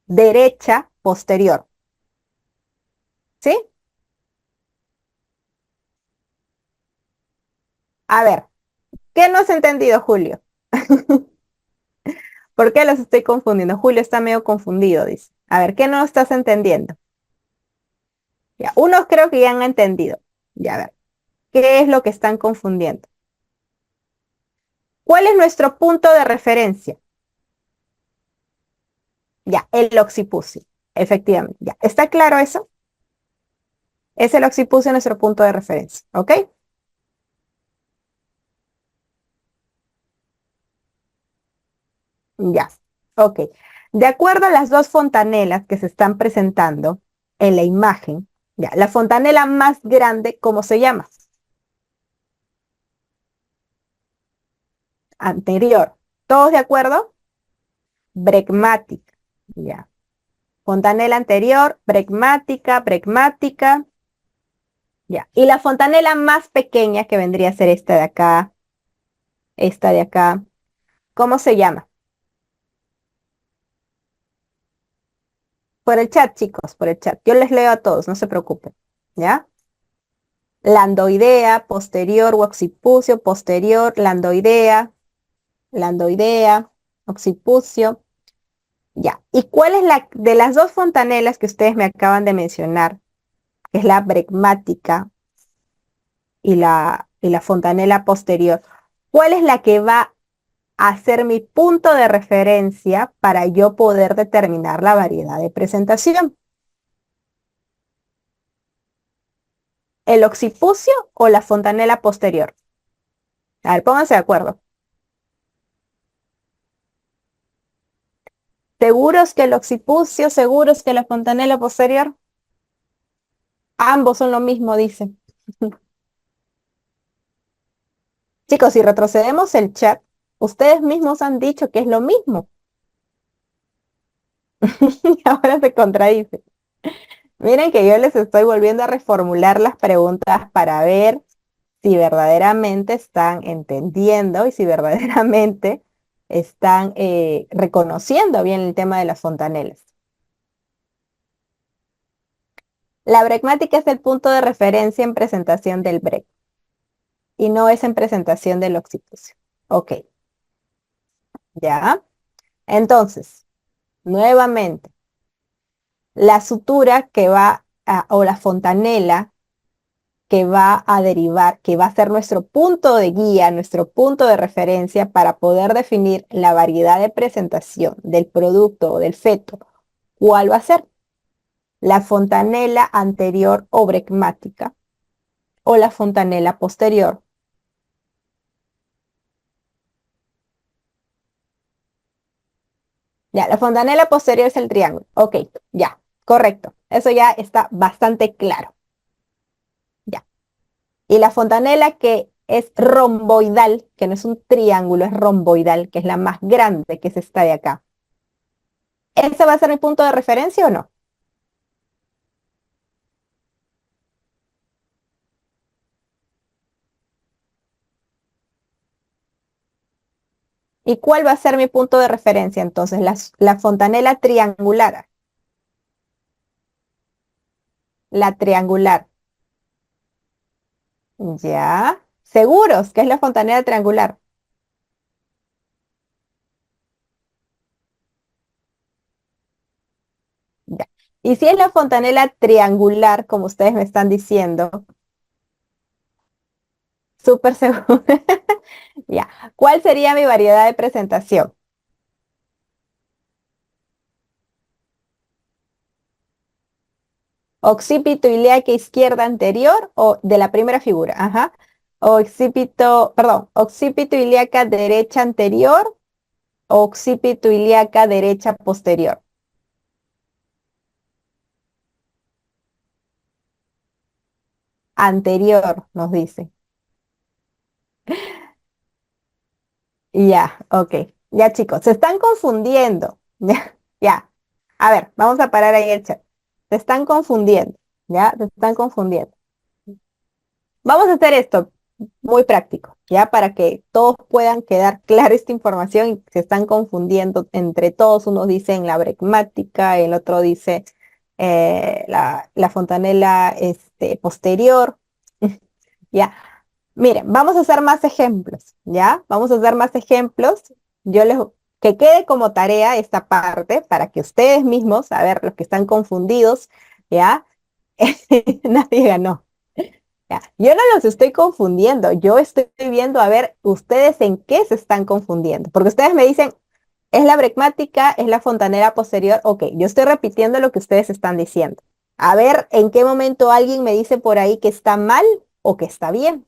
derecha posterior. ¿Sí? A ver, ¿qué no has entendido, Julio? ¿Por qué los estoy confundiendo? Julio está medio confundido, dice. A ver, ¿qué no estás entendiendo? Ya, unos creo que ya han entendido. Ya, a ver, ¿qué es lo que están confundiendo? ¿Cuál es nuestro punto de referencia? Ya, el occipucio. Efectivamente, ya. ¿Está claro eso? Es el occipucio nuestro punto de referencia, ¿ok? Ya, ok. De acuerdo a las dos fontanelas que se están presentando en la imagen, ya, la fontanela más grande, ¿cómo se llama? Anterior. ¿Todos de acuerdo? Bregmática. Ya. Fontanela anterior, bregmática, bregmática. Ya. Y la fontanela más pequeña, que vendría a ser esta de acá, ¿cómo se llama? Por el chat, chicos, por el chat. Yo les leo a todos, no se preocupen. ¿Ya? Landoidea, posterior, o occipucio, posterior, landoidea, landoidea, occipucio. Ya. ¿Y cuál es la de las dos fontanelas que ustedes me acaban de mencionar, que es la bregmática y la fontanela posterior? ¿Cuál es la que va a ser mi punto de referencia para yo poder determinar la variedad de presentación? ¿El occipucio o la fontanela posterior? A ver, pónganse de acuerdo. ¿Seguros que el occipucio? ¿Seguros que la fontanela posterior? Ambos son lo mismo, dice. Chicos, si retrocedemos el chat, ustedes mismos han dicho que es lo mismo. Y ahora se contradice. Miren que yo les estoy volviendo a reformular las preguntas para ver si verdaderamente están entendiendo y si verdaderamente están reconociendo bien el tema de las fontanelas. La bregmática es el punto de referencia en presentación del breg y no es en presentación del occipucio. Ok, ya. Entonces, nuevamente, La sutura que va o la fontanela que va a derivar, que va a ser nuestro punto de guía, nuestro punto de referencia para poder definir la variedad de presentación del producto o del feto. ¿Cuál va a ser? La fontanela anterior o bregmática o la fontanela posterior. Ya, la fontanela posterior es el triángulo. Ok, ya, correcto. Eso ya está bastante claro. Ya. Y la fontanela que es romboidal, que no es un triángulo, es romboidal, que es la más grande, que es esta de acá. ¿Ese va a ser mi punto de referencia o no? ¿Y cuál va a ser mi punto de referencia? Entonces, la fontanela triangular. La triangular. Ya. ¿Seguros que es la fontanela triangular? Ya. Y si es la fontanela triangular, como ustedes me están diciendo, súper seguro. Ya. ¿Cuál sería mi variedad de presentación? Occipito ilíaca izquierda anterior o de la primera figura. Ajá. Occipito, perdón, occipito ilíaca derecha anterior o occipito ilíaca derecha posterior. Anterior, nos dice. Ya, ok. Ya, chicos, se están confundiendo. Ya, ya. A ver, vamos a parar ahí el chat. Se están confundiendo. Ya, se están confundiendo. Vamos a hacer esto muy práctico, ya, para que todos puedan quedar clara esta información y se están confundiendo entre todos. Unos dicen la bregmática, el otro dice la fontanela posterior. Ya, miren, vamos a hacer más ejemplos, ¿ya? Vamos a hacer más ejemplos. Yo les, que quede como tarea esta parte para que ustedes mismos, a ver, los que están confundidos, ¿ya? Nadie ganó. Ya. Yo no los estoy confundiendo, yo estoy viendo a ver ustedes en qué se están confundiendo, porque ustedes me dicen, es la bregmática, es la fontanera posterior, ok, yo estoy repitiendo lo que ustedes están diciendo. A ver en qué momento alguien me dice por ahí que está mal o que está bien.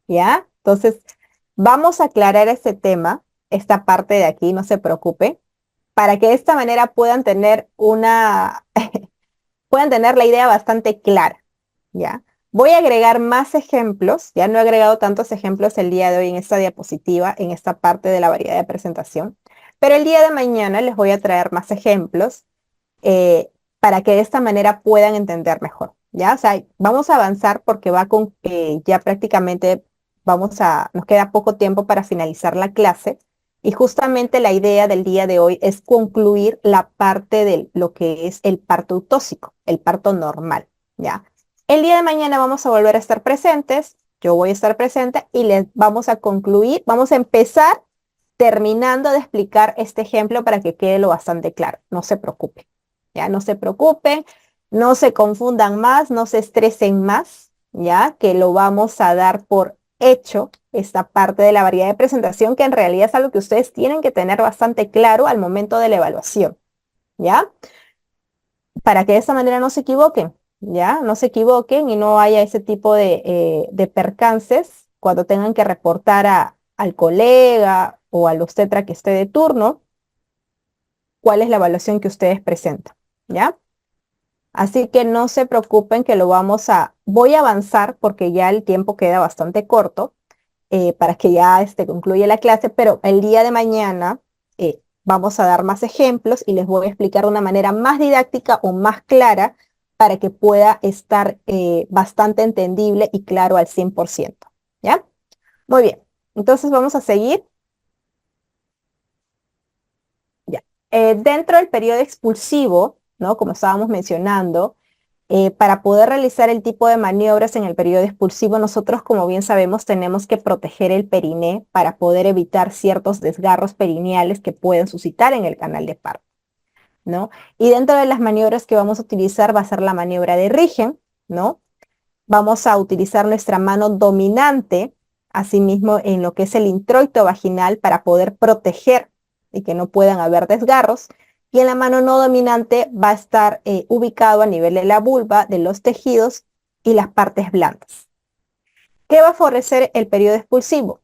¿Ya? Entonces, vamos a aclarar este tema, esta parte de aquí, no se preocupe, para que de esta manera puedan tener la idea bastante clara, ¿ya? Voy a agregar más ejemplos, ya no he agregado tantos ejemplos el día de hoy en esta diapositiva, en esta parte de la variedad de presentación, pero el día de mañana les voy a traer más ejemplos para que de esta manera puedan entender mejor, ¿ya? O sea, vamos a avanzar porque va con ya prácticamente nos queda poco tiempo para finalizar la clase y justamente la idea del día de hoy es concluir la parte de lo que es el parto eutóxico, el parto normal, ¿ya? El día de mañana vamos a volver a estar presentes, yo voy a estar presente y les vamos a concluir, vamos a empezar terminando de explicar este ejemplo para que quede lo bastante claro, no se preocupen. Ya no se preocupen, no se confundan más, no se estresen más, ya que lo vamos a dar por hecho esta parte de la variedad de presentación, que en realidad es algo que ustedes tienen que tener bastante claro al momento de la evaluación, ¿ya? Para que de esta manera no se equivoquen, ¿ya? No se equivoquen y no haya ese tipo de percances cuando tengan que reportar al colega o al obstetra que esté de turno, cuál es la evaluación que ustedes presentan, ¿ya? Así que no se preocupen que voy a avanzar porque ya el tiempo queda bastante corto para que ya concluya la clase, pero el día de mañana vamos a dar más ejemplos y les voy a explicar de una manera más didáctica o más clara para que pueda estar bastante entendible y claro al 100%. ¿Ya? Muy bien. Entonces vamos a seguir. Ya. Dentro del periodo expulsivo, ¿no? Como estábamos mencionando, para poder realizar el tipo de maniobras en el periodo expulsivo, nosotros, como bien sabemos, tenemos que proteger el periné para poder evitar ciertos desgarros perineales que pueden suscitar en el canal de parto. ¿no? Y dentro de las maniobras que vamos a utilizar va a ser la maniobra de Rigen, ¿no? Vamos a utilizar nuestra mano dominante, asimismo en lo que es el introito vaginal para poder proteger y que no puedan haber desgarros. Y en la mano no dominante va a estar ubicado a nivel de la vulva, de los tejidos y las partes blandas. ¿Qué va a favorecer el periodo expulsivo?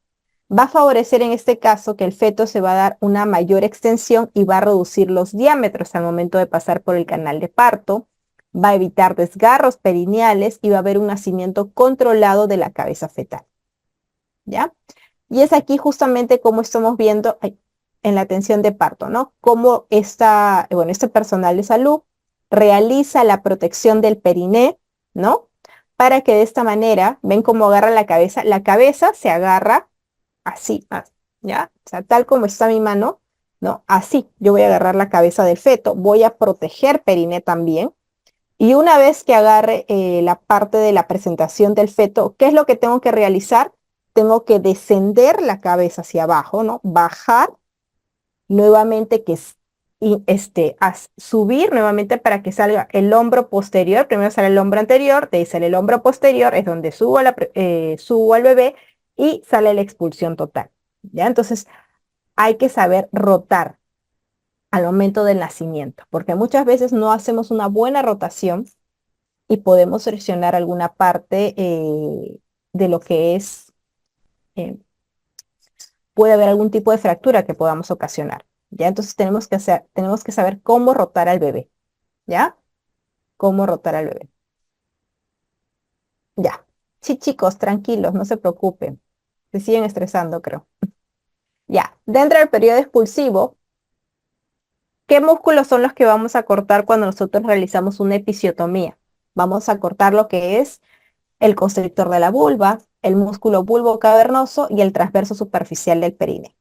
Va a favorecer en este caso que el feto se va a dar una mayor extensión y va a reducir los diámetros al momento de pasar por el canal de parto, va a evitar desgarros perineales y va a haber un nacimiento controlado de la cabeza fetal. ¿Ya? Y es aquí justamente como estamos viendo en la atención de parto, ¿no? Cómo este personal de salud realiza la protección del periné, ¿no? Para que de esta manera, ven cómo agarra la cabeza se agarra así, ¿ya? O sea, tal como está mi mano, ¿no? Así, yo voy a agarrar la cabeza del feto, voy a proteger periné también. Y una vez que agarre la parte de la presentación del feto, ¿qué es lo que tengo que realizar? Tengo que descender la cabeza hacia abajo, ¿no? Bajar nuevamente, subir nuevamente para que salga el hombro posterior. Primero sale el hombro anterior, de ahí sale el hombro posterior, es donde subo al bebé y sale la expulsión total. ¿Ya? Entonces hay que saber rotar al momento del nacimiento, porque muchas veces no hacemos una buena rotación y podemos seleccionar alguna parte de lo que es, eh, puede haber algún tipo de fractura que podamos ocasionar. ¿Ya? Entonces tenemos que saber cómo rotar al bebé. ¿Ya? Cómo rotar al bebé. Ya. Sí, chicos, tranquilos, no se preocupen. Se siguen estresando, creo. Ya. Dentro del periodo expulsivo, ¿qué músculos son los que vamos a cortar cuando nosotros realizamos una episiotomía? Vamos a cortar lo que es el constrictor de la vulva, el músculo bulbocavernoso y el transverso superficial del períneo.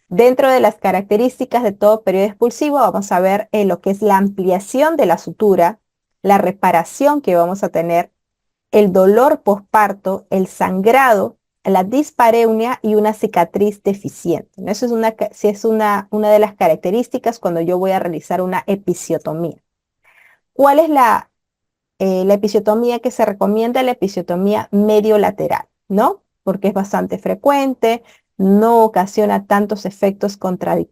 Dentro de las características de todo periodo expulsivo vamos a ver lo que es la ampliación de la sutura, la reparación que vamos a tener, el dolor posparto, el sangrado, la dispareunia y una cicatriz deficiente. Eso es una de las características cuando yo voy a realizar una episiotomía. ¿Cuál es la episiotomía que se recomienda? La episiotomía medio lateral, ¿no? Porque es bastante frecuente, no ocasiona tantos efectos secundarios,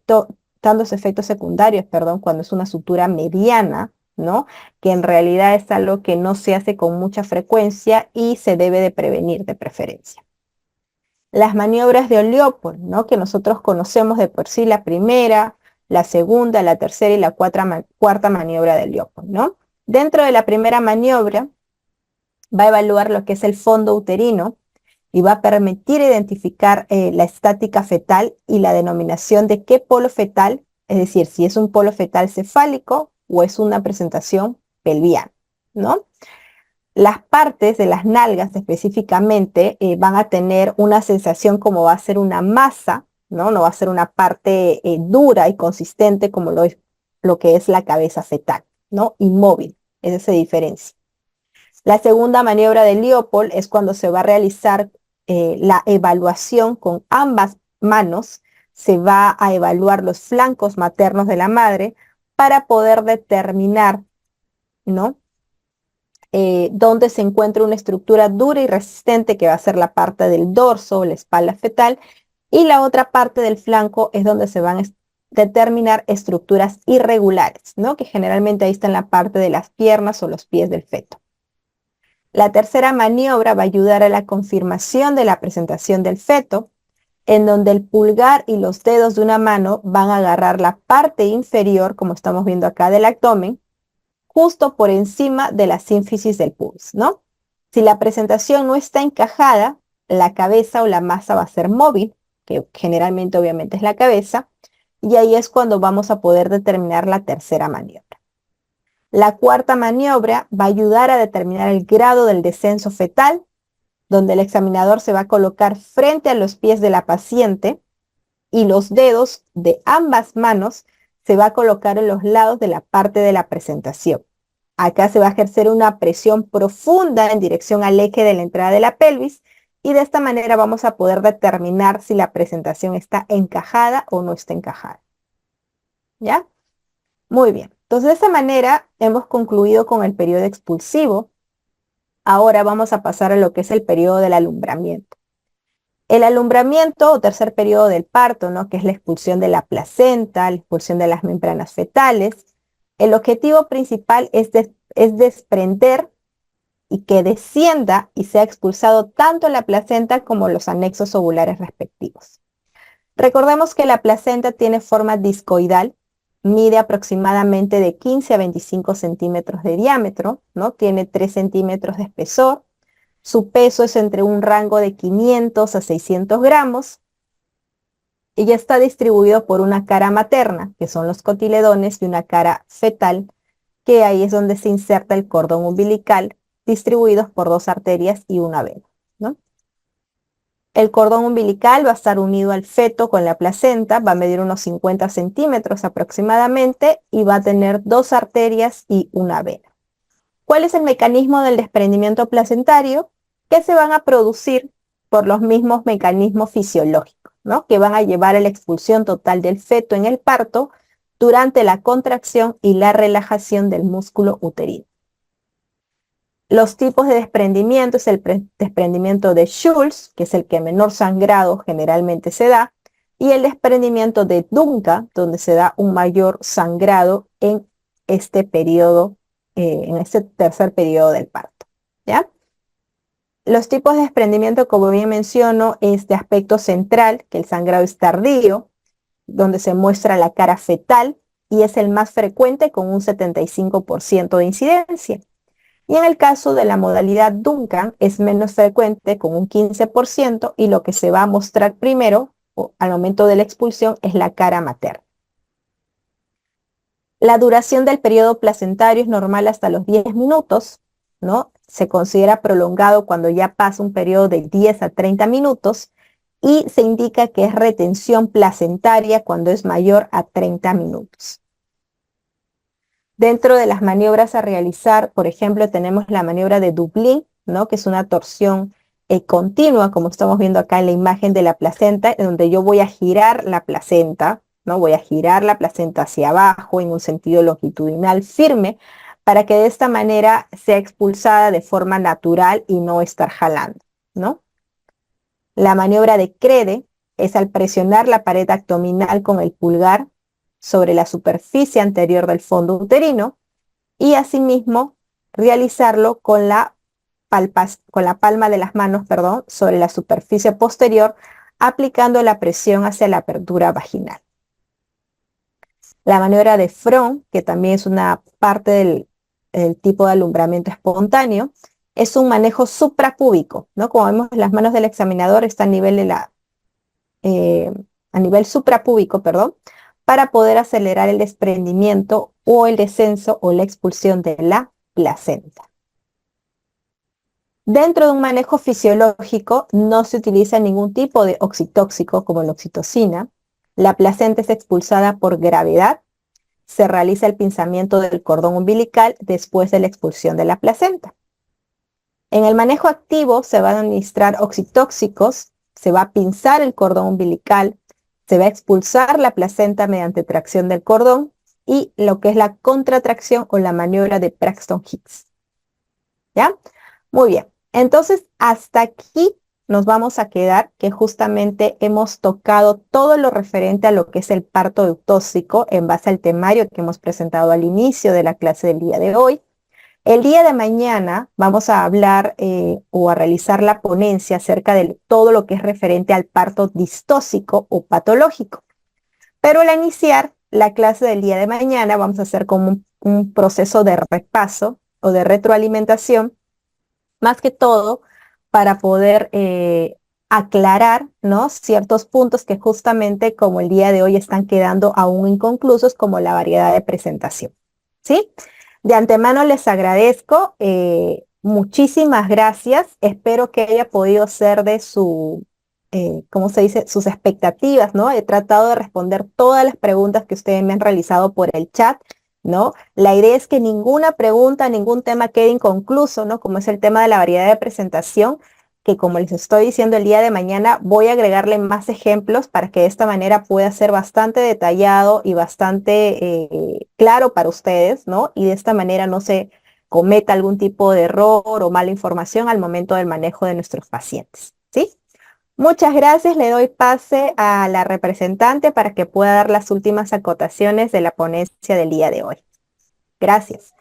perdón, cuando es una sutura mediana, ¿no? Que en realidad es algo que no se hace con mucha frecuencia y se debe de prevenir de preferencia. Las maniobras de Olliopol, ¿no? Que nosotros conocemos de por sí, la primera, la segunda, la tercera y la cuarta maniobra de Olliopol, ¿no? Dentro de la primera maniobra va a evaluar lo que es el fondo uterino y va a permitir identificar la estática fetal y la denominación de qué polo fetal, es decir, si es un polo fetal cefálico o es una presentación pelviana, ¿no? Las partes de las nalgas específicamente van a tener una sensación como va a ser una masa, ¿no? No va a ser una parte dura y consistente como lo que es la cabeza fetal, ¿no? Inmóvil, esa se diferencia. La segunda maniobra de Leopold es cuando se va a realizar la evaluación con ambas manos, se va a evaluar los flancos maternos de la madre para poder determinar, ¿no? Donde se encuentra una estructura dura y resistente que va a ser la parte del dorso o la espalda fetal, y la otra parte del flanco es donde se van a determinar estructuras irregulares, ¿no? Que generalmente ahí está en la parte de las piernas o los pies del feto. La tercera maniobra va a ayudar a la confirmación de la presentación del feto, en donde el pulgar y los dedos de una mano van a agarrar la parte inferior, como estamos viendo acá, del abdomen, justo por encima de la sínfisis del pubis, ¿no? Si la presentación no está encajada, la cabeza o la masa va a ser móvil, que generalmente obviamente es la cabeza, y ahí es cuando vamos a poder determinar la tercera maniobra. La cuarta maniobra va a ayudar a determinar el grado del descenso fetal, donde el examinador se va a colocar frente a los pies de la paciente y los dedos de ambas manos se va a colocar en los lados de la parte de la presentación. Acá se va a ejercer una presión profunda en dirección al eje de la entrada de la pelvis y de esta manera vamos a poder determinar si la presentación está encajada o no está encajada. ¿Ya? Muy bien. Entonces, de esta manera hemos concluido con el periodo expulsivo. Ahora vamos a pasar a lo que es el periodo del alumbramiento. El alumbramiento o tercer periodo del parto, ¿no? Que es la expulsión de la placenta, la expulsión de las membranas fetales. El objetivo principal es desprender y que descienda y sea expulsado tanto la placenta como los anexos ovulares respectivos. Recordemos que la placenta tiene forma discoidal, mide aproximadamente de 15 a 25 centímetros de diámetro, ¿no? Tiene 3 centímetros de espesor, su peso es entre un rango de 500 a 600 gramos y ya está distribuido por una cara materna, que son los cotiledones, y una cara fetal, que ahí es donde se inserta el cordón umbilical, distribuidos por 2 arterias y una vena, ¿no? El cordón umbilical va a estar unido al feto con la placenta, va a medir unos 50 centímetros aproximadamente y va a tener 2 arterias y una vena. ¿Cuál es el mecanismo del desprendimiento placentario? Que se van a producir por los mismos mecanismos fisiológicos, ¿no? Que van a llevar a la expulsión total del feto en el parto durante la contracción y la relajación del músculo uterino. Los tipos de desprendimiento es el desprendimiento de Schultz, que es el que a menor sangrado generalmente se da, y el desprendimiento de Duncan, donde se da un mayor sangrado en este periodo, en este tercer periodo del parto, ¿ya? Los tipos de desprendimiento, como bien menciono, es de aspecto central, que el sangrado es tardío, donde se muestra la cara fetal, y es el más frecuente con un 75% de incidencia. Y en el caso de la modalidad Duncan es menos frecuente con un 15% y lo que se va a mostrar primero al momento de la expulsión es la cara materna. La duración del periodo placentario es normal hasta los 10 minutos, ¿no? Se considera prolongado cuando ya pasa un periodo de 10 a 30 minutos y se indica que es retención placentaria cuando es mayor a 30 minutos. Dentro de las maniobras a realizar, por ejemplo, tenemos la maniobra de Dublín, ¿no? Que es una torsión continua, como estamos viendo acá en la imagen de la placenta, en donde yo voy a girar la placenta, ¿no? Voy a girar la placenta hacia abajo en un sentido longitudinal firme para que de esta manera sea expulsada de forma natural y no estar jalando, ¿no? La maniobra de Crede es al presionar la pared abdominal con el pulgar sobre la superficie anterior del fondo uterino y asimismo realizarlo con la palma de las manos, perdón, sobre la superficie posterior, aplicando la presión hacia la apertura vaginal. La maniobra de Fromm, que también es una parte del tipo de alumbramiento espontáneo, es un manejo suprapúbico, ¿no? Como vemos, las manos del examinador están a nivel suprapúbico, perdón, para poder acelerar el desprendimiento o el descenso o la expulsión de la placenta. Dentro de un manejo fisiológico no se utiliza ningún tipo de oxitóxico como la oxitocina. La placenta es expulsada por gravedad. Se realiza el pinzamiento del cordón umbilical después de la expulsión de la placenta. En el manejo activo se van a administrar oxitóxicos, se va a pinzar el cordón umbilical, se va a expulsar la placenta mediante tracción del cordón y lo que es la contratracción o la maniobra de Braxton Hicks. ¿Ya? Muy bien. Entonces, hasta aquí nos vamos a quedar, que justamente hemos tocado todo lo referente a lo que es el parto eutóxico en base al temario que hemos presentado al inicio de la clase del día de hoy. El día de mañana vamos a hablar o a realizar la ponencia acerca de todo lo que es referente al parto distóxico o patológico. Pero al iniciar la clase del día de mañana vamos a hacer como un proceso de repaso o de retroalimentación, más que todo para poder aclarar, ¿no? Ciertos puntos que justamente como el día de hoy están quedando aún inconclusos, como la variedad de presentación, ¿sí? De antemano les agradezco, muchísimas gracias. Espero que haya podido ser de su, ¿cómo se dice? Sus expectativas, ¿no? He tratado de responder todas las preguntas que ustedes me han realizado por el chat, ¿no? La idea es que ninguna pregunta, ningún tema quede inconcluso, ¿no? Como es el tema de la variedad de presentación, que, como les estoy diciendo el día de mañana, voy a agregarle más ejemplos para que de esta manera pueda ser bastante detallado y bastante claro para ustedes, ¿no? Y de esta manera no se cometa algún tipo de error o mala información al momento del manejo de nuestros pacientes, ¿sí? Muchas gracias. Le doy pase a la representante para que pueda dar las últimas acotaciones de la ponencia del día de hoy. Gracias.